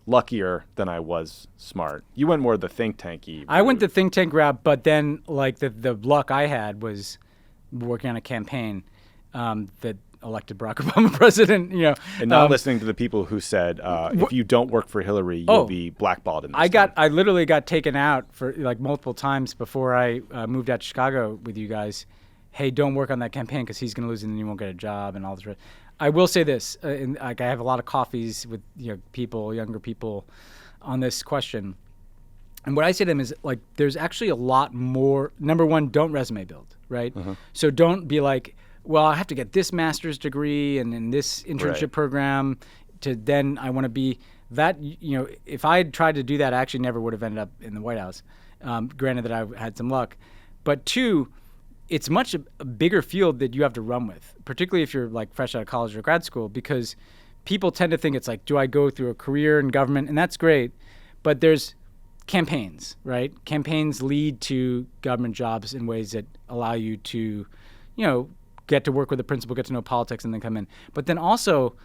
luckier than I was smart. You went more the think tanky route. I went the think tank route, but then like the luck I had was working on a campaign that elected Barack Obama president. And not listening to the people who said if you don't work for Hillary, you'll be blackballed in this I literally got taken out for like multiple times before I moved out to Chicago with you guys. Hey, don't work on that campaign because he's going to lose and then you won't get a job and all this. I will say this, and like I have a lot of coffees with people, younger people, on this question, and what I say to them is like, there's actually a lot more. Number one, don't resume build, right? So don't be like, well, I have to get this master's degree and in this internship program to then I want to be that. If I had tried to do that, I actually never would have ended up in the White House. Granted that I had some luck, but two, it's much a bigger field that you have to run with, particularly if you're like fresh out of college or grad school, because people tend to think it's like, do I go through a career in government? And that's great, but there's campaigns, right? Campaigns lead to government jobs in ways that allow you to, get to work with the principal, get to know politics, and then come in. But then also,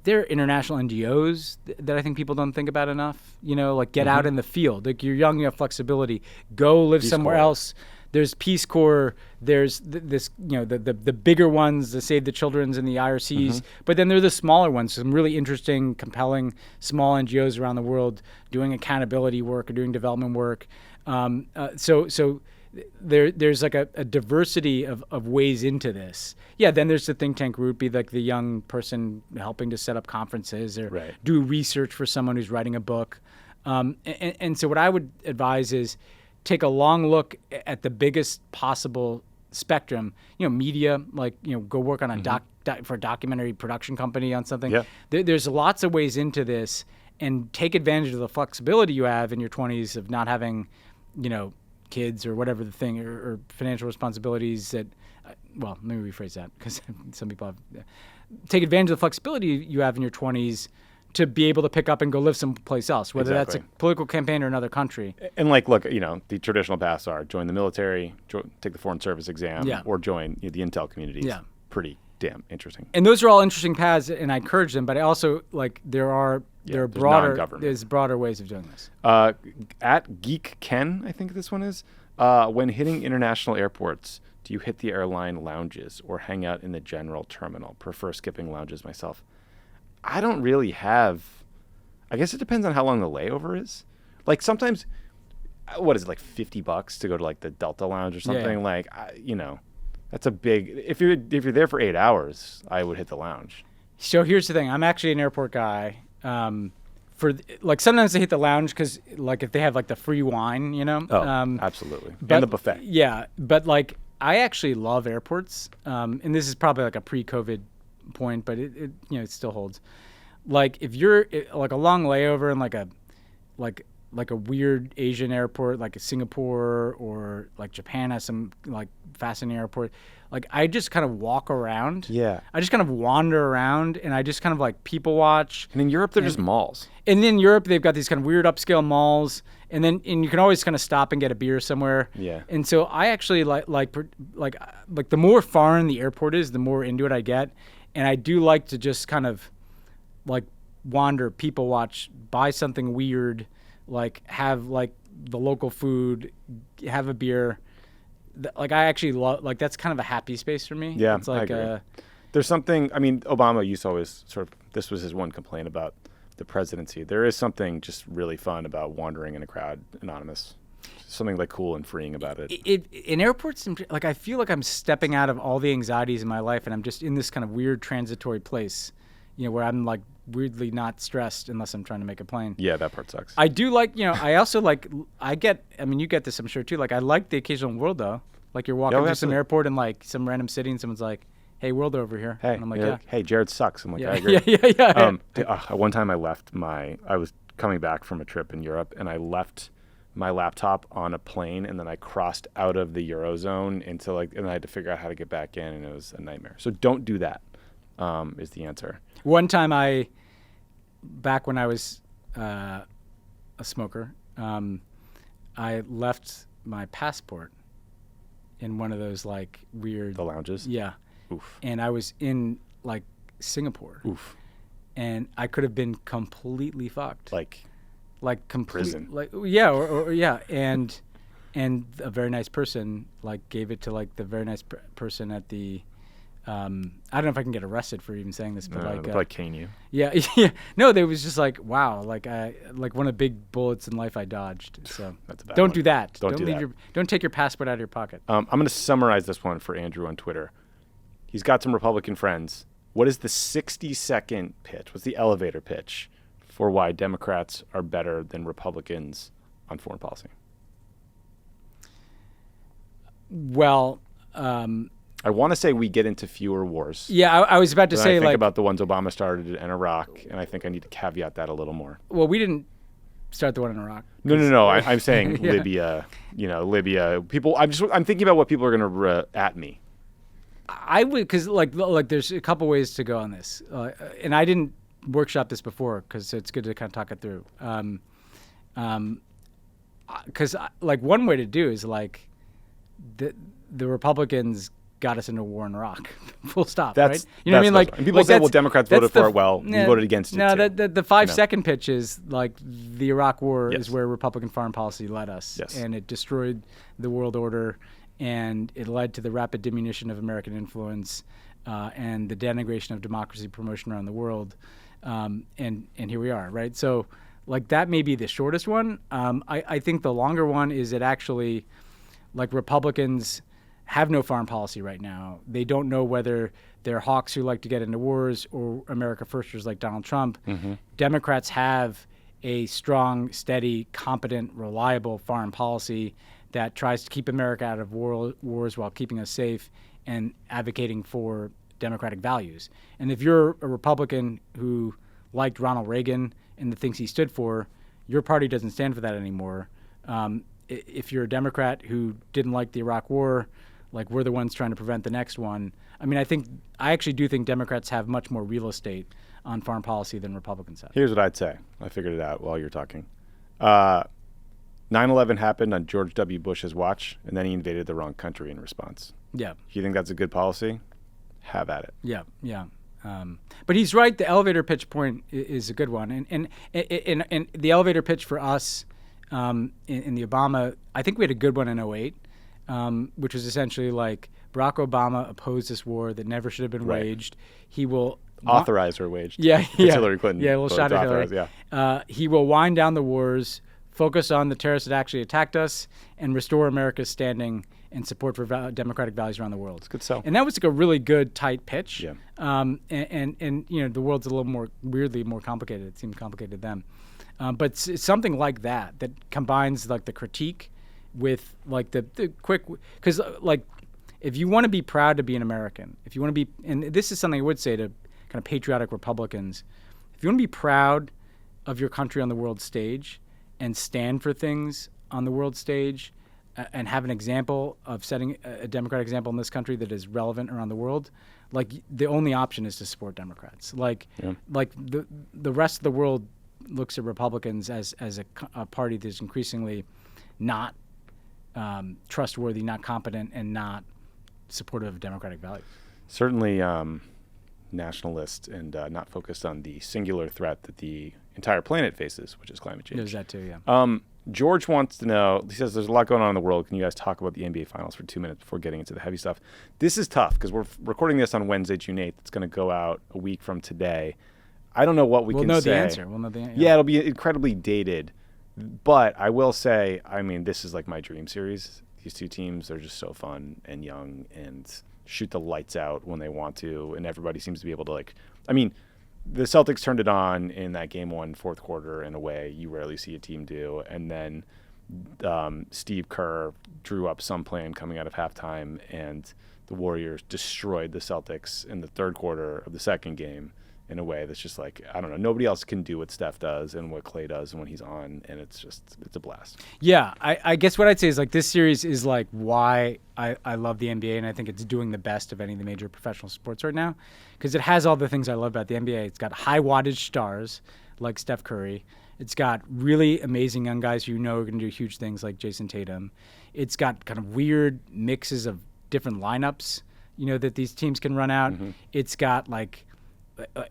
there are international NGOs that I think people don't think about enough. Like get out in the field. Like you're young, you have flexibility. Go live somewhere else. There's Peace Corps. There's the bigger ones, the Save the Children's and the IRCs. But then there are the smaller ones, some really interesting, compelling small NGOs around the world doing accountability work or doing development work. So there's like a diversity of ways into this. Yeah, then there's the think tank route, be like the young person helping to set up conferences or do research for someone who's writing a book. And so what I would advise is take a long look at the biggest possible spectrum, media, like, go work on a for a documentary production company on something. Yeah. There's lots of ways into this, and take advantage of the flexibility you have in your 20s of not having, kids or whatever the thing, or financial responsibilities that, well, let me rephrase that because some people have, take advantage of the flexibility you have in your 20s to be able to pick up and go live someplace else, whether that's a political campaign or another country. And like, look, the traditional paths are join the military, take the Foreign Service exam, or join the intel community. Yeah. Pretty damn interesting. And those are all interesting paths, and I encourage them. But I also there's broader ways of doing this. At Geek Ken, I think this one is. When hitting international airports, do you hit the airline lounges or hang out in the general terminal? Prefer skipping lounges myself. I don't really have. I guess it depends on how long the layover is. Like sometimes what is it, like $50 to go to like the Delta Lounge or something? Yeah. Like, that's a big. If you're there for 8 hours, I would hit the lounge. So here's the thing. I'm actually an airport guy. Like sometimes they hit the lounge because like if they have like the free wine, Absolutely. But, And the buffet. Yeah, but like I actually love airports, and this is probably like a pre-COVID point, but it still holds. Like if you're like a long layover in like a weird Asian airport, like a Singapore or like Japan has some like fascinating airport. Like I just kind of walk around. Yeah. I just kind of wander around and I just kind of like people watch. And in Europe, they're just malls. And in Europe, they've got these kind of weird upscale malls, and you can always kind of stop and get a beer somewhere. Yeah. And so I actually like the more foreign the airport is, the more into it I get, and I do like to just kind of like wander, people watch, buy something weird, like have like the local food, have a beer. Like I actually love, like that's kind of a happy space for me. Yeah, it's like I agree. There's something. I mean, Obama used to always sort of. This was his one complaint about the presidency. There is something just really fun about wandering in a crowd, anonymous. Something like cool and freeing about it. In airports, like I feel like I'm stepping out of all the anxieties in my life, and I'm just in this kind of weird transitory place, where I'm like weirdly not stressed unless I'm trying to make a plane. Yeah, that part sucks. I do like, I also like, you get this, I'm sure too. Like I like the occasional world though. Like you're walking through some airport in like some random city and someone's like, hey, world over here. Hey, and I'm like, yeah. Hey, Jared sucks. I'm like, Yeah, I agree. yeah. One time I was coming back from a trip in Europe and I left my laptop on a plane and then I crossed out of the Eurozone and I had to figure out how to get back in and it was a nightmare. So don't do that, is the answer. One time back when I was a smoker, I left my passport in one of those like weird... The lounges? Yeah. Oof. And I was in like Singapore. Oof. And I could have been completely fucked. Like prison. Like, yeah, or yeah. And a very nice person like gave it to like the very nice person at the... I don't know if I can get arrested for even saying this, but like cane you. Yeah, yeah. No, there was just like, wow, like one of the big bullets in life I dodged. So That's a bad don't one. do that. Don't do that. Don't take your passport out of your pocket. I'm going to summarize this one for Andrew on Twitter. He's got some Republican friends. What is the 60-second pitch? What's the elevator pitch for why Democrats are better than Republicans on foreign policy? Well, I want to say we get into fewer wars. yeah, I was about to Then say I think like, about the ones Obama started in Iraq, and I think I need to caveat that a little more. well, we didn't start the one in Iraq. No. I'm saying Yeah. Libya. Libya. People. I'm thinking about what people are going to at me. I would, because like there's a couple ways to go on this, and I didn't workshop this before because it's good to kind of talk it through. Because like one way to do is like the Republicans got us into war in Iraq, full stop. That's, right? You know what I mean? And people say, well, Democrats voted for it. Well, we voted against it. No, too. the 5-second pitch is like the Iraq War Yes. is where Republican foreign policy led us, Yes. and it destroyed the world order, and it led to the rapid diminution of American influence, and the denigration of democracy promotion around the world, and here we are, right? So, like that may be the shortest one. I think the longer one is it actually, like Republicans have no foreign policy right now. They don't know whether they're hawks who like to get into wars or America firsters like Donald Trump. Mm-hmm. Democrats have a strong, steady, competent, reliable foreign policy that tries to keep America out of wars while keeping us safe and advocating for democratic values. And if you're a Republican who liked Ronald Reagan and the things he stood for, your party doesn't stand for that anymore. If you're a Democrat who didn't like the Iraq War, like we're the ones trying to prevent the next one. I mean, I actually do think Democrats have much more real estate on foreign policy than Republicans have. Here's what I'd say. I figured it out while you're talking. 9/11 happened on George W. Bush's watch, and then he invaded the wrong country in response. Yeah. If you think that's a good policy, have at it. Yeah. But he's right. The elevator pitch point is a good one, and the elevator pitch for us in the Obama, I think we had a good one in 2008, which was essentially like Barack Obama opposed this war that never should have been Right. waged. He will Authorized or waged. Yeah. Hillary Clinton. Yeah, a little shot at Hillary. Yeah. He will wind down the wars focus on the terrorists that actually attacked us, and restore America's standing and support for democratic values around the world. It's good sell. And that was like a really good, tight pitch. Yeah. And the world's a little more, weirdly more complicated. It seemed complicated to them. But it's something like that combines like the critique with like the quick, because like if you want to be proud to be an American, if you want to be, and this is something I would say to kind of patriotic Republicans, if you want to be proud of your country on the world stage and stand for things on the world stage and have an example of setting a democratic example in this country that is relevant around the world, like the only option is to support Democrats. Like the rest of the world looks at Republicans as a party that's increasingly not trustworthy, not competent, and not supportive of democratic values. Certainly nationalist and not focused on the singular threat that the entire planet faces, which is climate change. There's that too, yeah. George wants to know, he says there's a lot going on in the world. Can you guys talk about the NBA Finals for 2 minutes before getting into the heavy stuff? This is tough because we're recording this on Wednesday, June 8th. It's going to go out a week from today. I don't know what we can say. We'll know the answer. We'll know the answer. Yeah, it'll be incredibly dated. But I will say, I mean, this is like my dream series. These two teams are just so fun and young and shoot the lights out when they want to. And everybody seems to be able to the Celtics turned it on in that game 1 fourth quarter in a way you rarely see a team do. And then Steve Kerr drew up some plan coming out of halftime, and the Warriors destroyed the Celtics in the third quarter of the second game in a way that's just like, I don't know, nobody else can do what Steph does and what Klay does when he's on, and it's a blast. Yeah, I guess what I'd say is like this series is like why I love the NBA, and I think it's doing the best of any of the major professional sports right now, because it has all the things I love about the NBA. It's got high wattage stars like Steph Curry. It's got really amazing young guys who are going to do huge things like Jason Tatum. It's got kind of weird mixes of different lineups, that these teams can run out. Mm-hmm. It's got like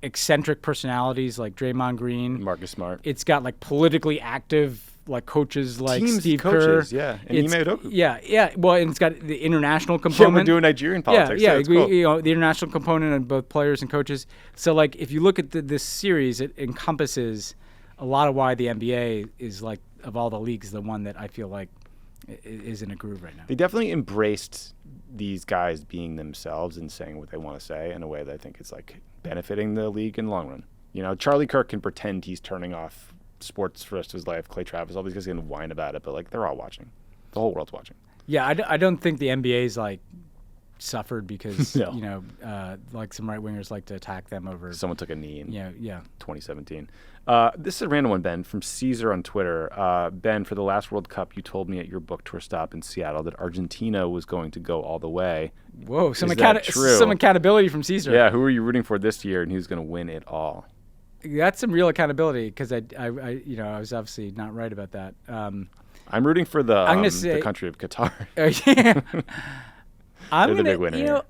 eccentric personalities like Draymond Green, Marcus Smart. It's got like politically active like coaches like Teams Steve coaches, Kerr. Yeah, and Ime Udoka. Yeah. Well, and it's got the international component. Yeah, we're doing Nigerian politics. Yeah. Cool. The international component of both players and coaches. So like, if you look at this series, it encompasses a lot of why the NBA is like, of all the leagues, the one that I feel like is in a groove right now. They definitely embraced these guys being themselves and saying what they want to say in a way that I think is like benefiting the league in the long run. Charlie Kirk can pretend he's turning off sports for the rest of his life. Clay Travis, all these guys can whine about it, but like they're all watching. The whole world's watching. Yeah, I don't think the NBA's like suffered because No. like some right wingers like to attack them over. Someone took a knee in 2017. This is a random one, Ben, from Caesar on Twitter. Ben, for the last World Cup, you told me at your book tour stop in Seattle that Argentina was going to go all the way. Whoa, some true? Some accountability from Caesar. Yeah, who were you rooting for this year, and who's going to win it all? That's some real accountability, because I was obviously not right about that. I'm rooting for the country of Qatar. I'm the big winner here.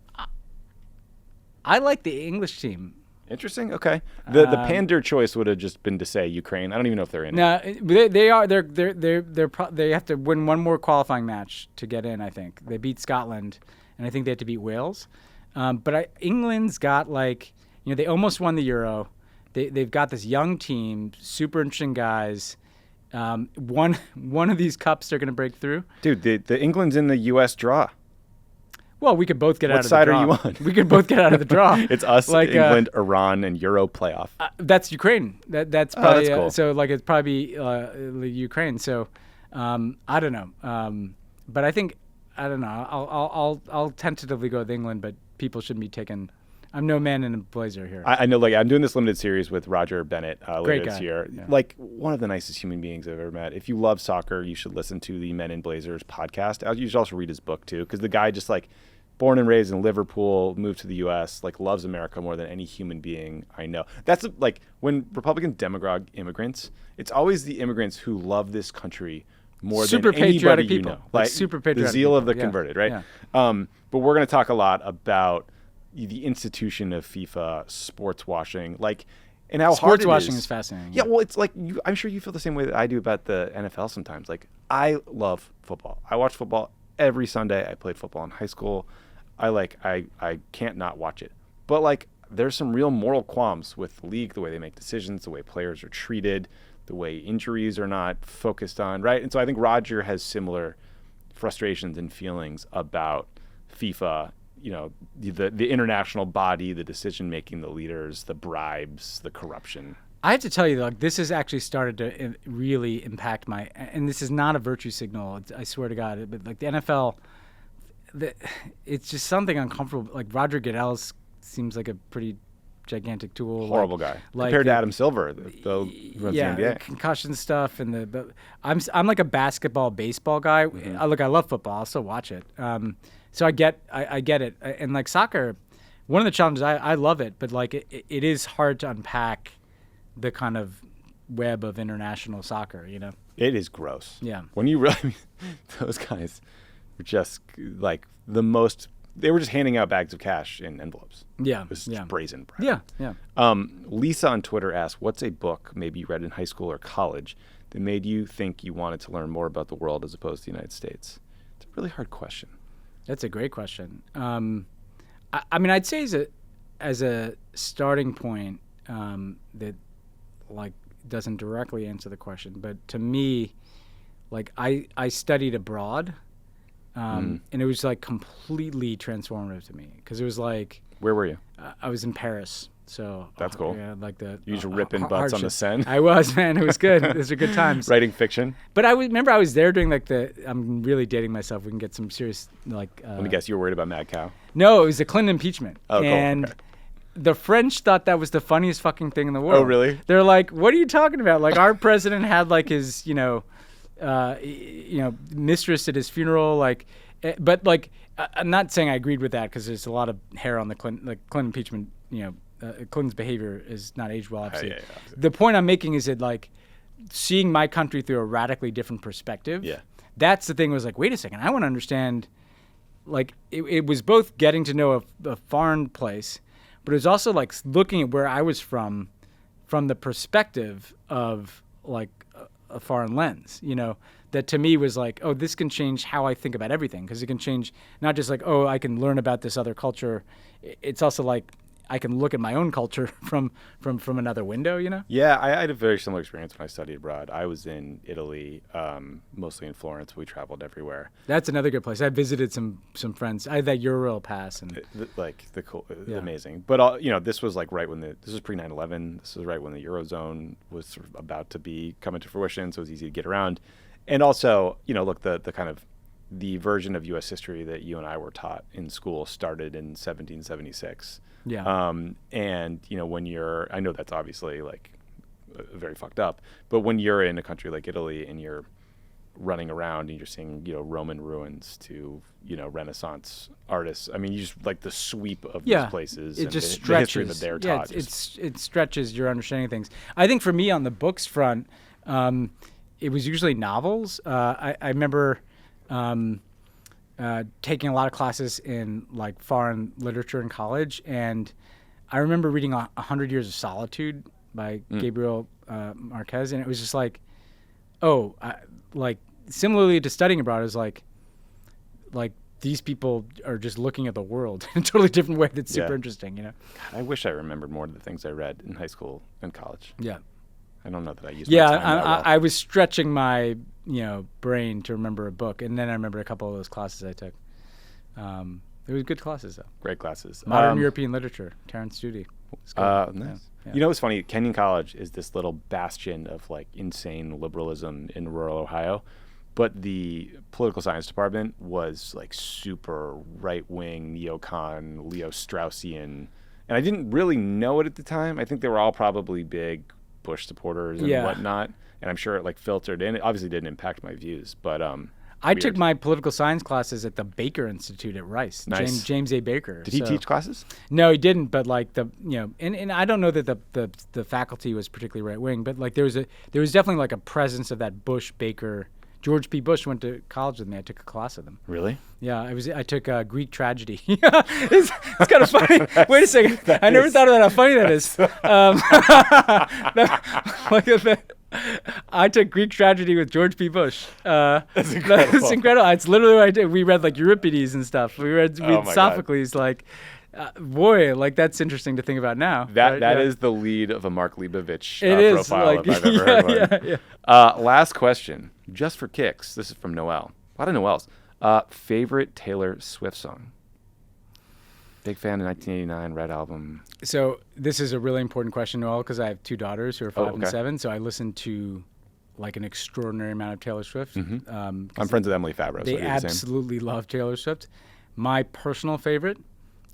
I like the English team. Interesting. Okay. The pander choice would have just been to say Ukraine. I don't even know if they're in. No, they are. They have to win one more qualifying match to get in. I think they beat Scotland, and I think they have to beat Wales. But England's got they almost won the Euro. They've got this young team, super interesting guys. One of these cups they're going to break through. Dude, the England's in the U.S. draw. Well, we could both get out of the draw. What side are you on? We could both get out of the draw. It's us, England, Iran, and Euro playoff. That's Ukraine. That's probably that's cool. So it's probably Ukraine. So I don't know. But I think I don't know. I'll tentatively go with England, but people shouldn't be taken. I'm no man in a blazer here. I know. I'm doing this limited series with Roger Bennett later this year. Yeah. One of the nicest human beings I've ever met. If you love soccer, you should listen to the Men in Blazers podcast. You should also read his book too, because the guy just born and raised in Liverpool, moved to the U.S., loves America more than any human being I know. That's when Republicans demagogue immigrants, it's always the immigrants who love this country more super than anybody patriotic you people. know. Super patriotic the zeal people. of the converted, right? Yeah. But we're going to talk a lot about the institution of FIFA sports washing, and how hard it is. Sports washing is fascinating. Yeah, well, it's I'm sure you feel the same way that I do about the NFL sometimes. I love football. I watch football every Sunday. I played football in high school. I can't not watch it. But there's some real moral qualms with the league, the way they make decisions, the way players are treated, the way injuries are not focused on, right? And so I think Roger has similar frustrations and feelings about FIFA, the international body, the decision making, the leaders, the bribes, the corruption. I have to tell you, like, this has actually started to really impact and this is not a virtue signal, I swear to God, but like the NFL, it's just something uncomfortable. Like Roger Goodell seems like a pretty gigantic tool. Horrible guy. Compared to Adam Silver, the runs the NBA. Concussion stuff but I'm like a basketball, baseball guy. I love football. I'll still watch it. So I get it. And like soccer, one of the challenges, I love it, but like it is hard to unpack the kind of web of international soccer, It is gross. Yeah. When you really, those guys were just like they were just handing out bags of cash in envelopes. Yeah. It was just brazen. Yeah. Yeah. Lisa on Twitter asked, what's a book maybe you read in high school or college that made you think you wanted to learn more about the world as opposed to the United States? It's a really hard question. That's a great question. I mean, I'd say as a starting point, that like doesn't directly answer the question, but to me, like I studied abroad, and it was like completely transformative to me because it was like. Where were you? I was in Paris, so that's cool. Yeah, like the you just ripping butts on the Seine. I was, man. It was good. Those are good times. Writing fiction. But I remember I was there during like I'm really dating myself. We can get some serious like. Let me guess. You were worried about Mad Cow. No, it was the Clinton impeachment. Oh, and cool. Okay. The French thought that was the funniest fucking thing in the world. Oh, really? They're like, "What are you talking about?" Like our president had like his, mistress at his funeral. Like, but like, I'm not saying I agreed with that because there's a lot of hair on the Clinton impeachment. Clinton's behavior is not aged well. Obviously. Yeah, the point I'm making is that like, seeing my country through a radically different perspective. Yeah. That's the thing. Was like, wait a second, I want to understand. Like, it was both getting to know a foreign place. But it was also like looking at where I was from the perspective of like a foreign lens, that to me was like, oh, this can change how I think about everything. Because it can change not just like, oh, I can learn about this other culture. It's also like I can look at my own culture from another window, Yeah, I had a very similar experience when I studied abroad. I was in Italy, mostly in Florence. We traveled everywhere. That's another good place. I visited some friends. I had that Euro pass and amazing. But this was like this was pre 9/11. This was right when the Eurozone was sort of about to be coming to fruition, so it was easy to get around. And also, look, the kind of the version of U.S. history that you and I were taught in school started in 1776. Yeah. And when I know that's obviously like very fucked up, but when you're in a country like Italy and you're running around and you're seeing, Roman ruins to, Renaissance artists, I mean, you just like the sweep of these places it and just the stretches. history that they're taught. It stretches your understanding of things. I think for me on the books front, it was usually novels. I remember, taking a lot of classes in like foreign literature in college, and I remember reading 100 Years of Solitude by Gabriel Marquez, and it was just like, like similarly to studying abroad, is like these people are just looking at the world in a totally different way that's super interesting, God, I wish I remembered more of the things I read in high school and college. Yeah. I don't know that I used my time that well. I was stretching my brain to remember a book, and then I remember a couple of those classes I took. It was good classes though. Great classes. Modern European literature, Terence Studi. Nice. Yeah. What's funny? Kenyon College is this little bastion of like insane liberalism in rural Ohio, but the political science department was like super right-wing, neocon, Leo Straussian, and I didn't really know it at the time. I think they were all probably big Bush supporters and whatnot, and I'm sure it like filtered in. It obviously didn't impact my views, but I took my political science classes at the Baker Institute at Rice. Nice. James A. Baker. Did he teach classes? No, he didn't. But like and I don't know that the faculty was particularly right wing, but like there was definitely like a presence of that Bush Baker. George P. Bush went to college with me. I took a class with him. Really? Yeah, I took Greek tragedy. it's kind of funny. Wait a second. I never thought about how funny that is. I took Greek tragedy with George P. Bush. That's incredible. It's incredible. It's literally what I did. We read like Euripides and stuff. We read Sophocles. God. Like, Boy, like that's interesting to think about now. That is the lead of a Mark Leibovich profile, like, if I've ever heard one. Last question, just for kicks. This is from Noel. A lot of Noels. Favorite Taylor Swift song? Big fan of 1989 Red Album. So this is a really important question, Noel, because I have 2 daughters who are 5 and 7. So I listen to like an extraordinary amount of Taylor Swift. I'm friends with Emily Favreau. They so absolutely love Taylor Swift. My personal favorite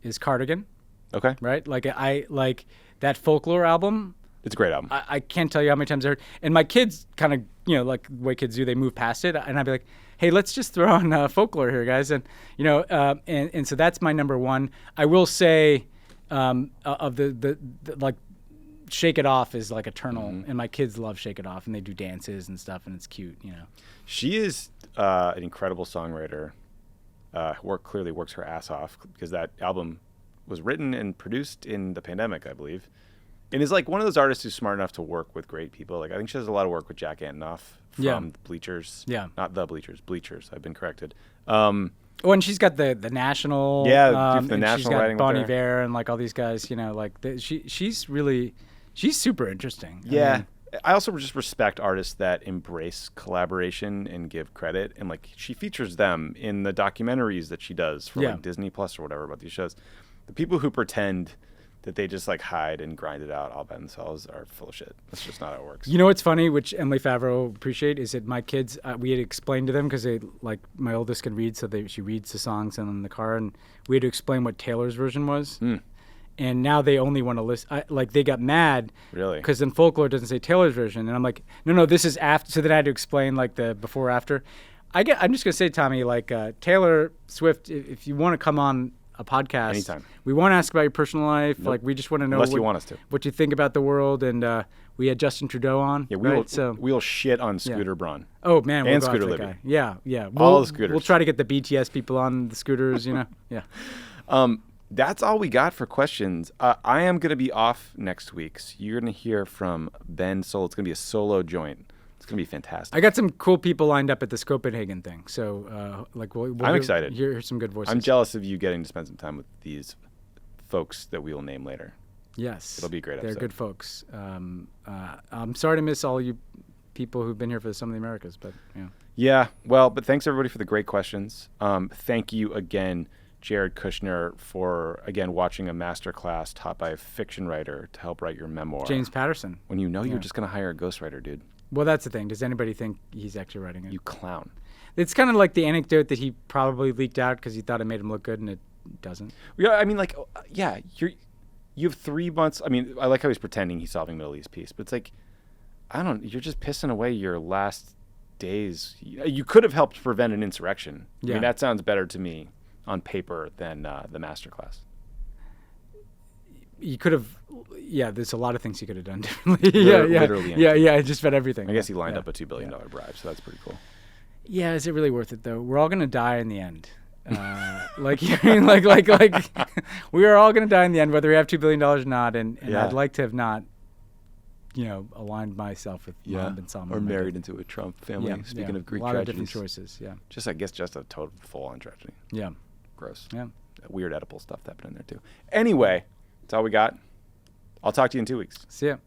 is Cardigan. Okay. Right? Like I like that Folklore album. It's a great album. I can't tell you how many times I heard. And my kids kind of, like the way kids do, they move past it. And I'd be like, hey, let's just throw on Folklore here, guys. And, and so that's my number one. I will say of the like, Shake It Off is like eternal. And my kids love Shake It Off. And they do dances and stuff. And it's cute, She is an incredible songwriter. Clearly works her ass off because that album was written and produced in the pandemic, I believe. And is like one of those artists who's smart enough to work with great people. Like I think she does a lot of work with Jack Antonoff from Bleachers. Yeah. Not the Bleachers, Bleachers. I've been corrected. And she's got the National. Yeah, the National she's got writing. Bon Iver and like all these guys. She's super interesting. Yeah. I mean, I also just respect artists that embrace collaboration and give credit. And like she features them in the documentaries that she does for like Disney Plus or whatever about these shows. The people who pretend that they just like hide and grind it out all by themselves are full of shit. That's just not how it works. You know what's funny, which Emily Favreau appreciate, is that my kids, we had explained to them because they like my oldest can read, so she reads the songs in the car, and we had to explain what Taylor's version was. And now they only want to listen. Like they got mad, really, because then Folklore doesn't say Taylor's version, and I'm like, no, this is after. So then I had to explain like the before after. I'm just gonna say, Tommy, like Taylor Swift, if you want to come on a podcast anytime, we want to ask about your personal life. Like we just want to know unless you want us to what you think about the world. And we had Justin Trudeau on. Yeah, we'll shit on Scooter Braun. Oh man, and Scooter Libby. Yeah. All the scooters. We'll try to get the BTS people on the scooters. Yeah. That's all we got for questions. I am going to be off next week, so you're going to hear from Ben Solo. It's going to be a solo joint. It's going to be fantastic. I got some cool people lined up at the Copenhagen thing, so we'll I'm excited. Hear some good voices. I'm jealous of you getting to spend some time with these folks that we will name later. Yes, it'll be a great episode. They're good folks. I'm sorry to miss all you people who've been here for Some of the Americas, but yeah. Well, but thanks everybody for the great questions. Thank you again, Jared Kushner, for, again, watching a masterclass taught by a fiction writer to help write your memoir. James Patterson. When you're just going to hire a ghostwriter, dude. Well, that's the thing. Does anybody think he's actually writing it? You clown. It's kind of like the anecdote that he probably leaked out because he thought it made him look good, and it doesn't. Yeah, I mean, like, you have 3 months. I mean, I like how he's pretending he's solving Middle East peace, but it's like, you're just pissing away your last days. You could have helped prevent an insurrection. I mean, that sounds better to me on paper than the masterclass. You could have, there's a lot of things he could have done differently. Literally. Just about everything. I guess he lined up a $2 billion bribe, so that's pretty cool. Yeah, is it really worth it though? We're all gonna die in the end. Like we are all gonna die in the end, whether we have $2 billion or not. And I'd like to have not, aligned myself with Mohammed bin Salman. Or married into a Trump family. Speaking of Greek tragedies. A lot of different choices. Yeah. Just a total full-on tragedy. Yeah. Gross. Yeah. Weird Oedipal stuff happened in there too. Anyway, that's all we got. I'll talk to you in 2 weeks. See ya.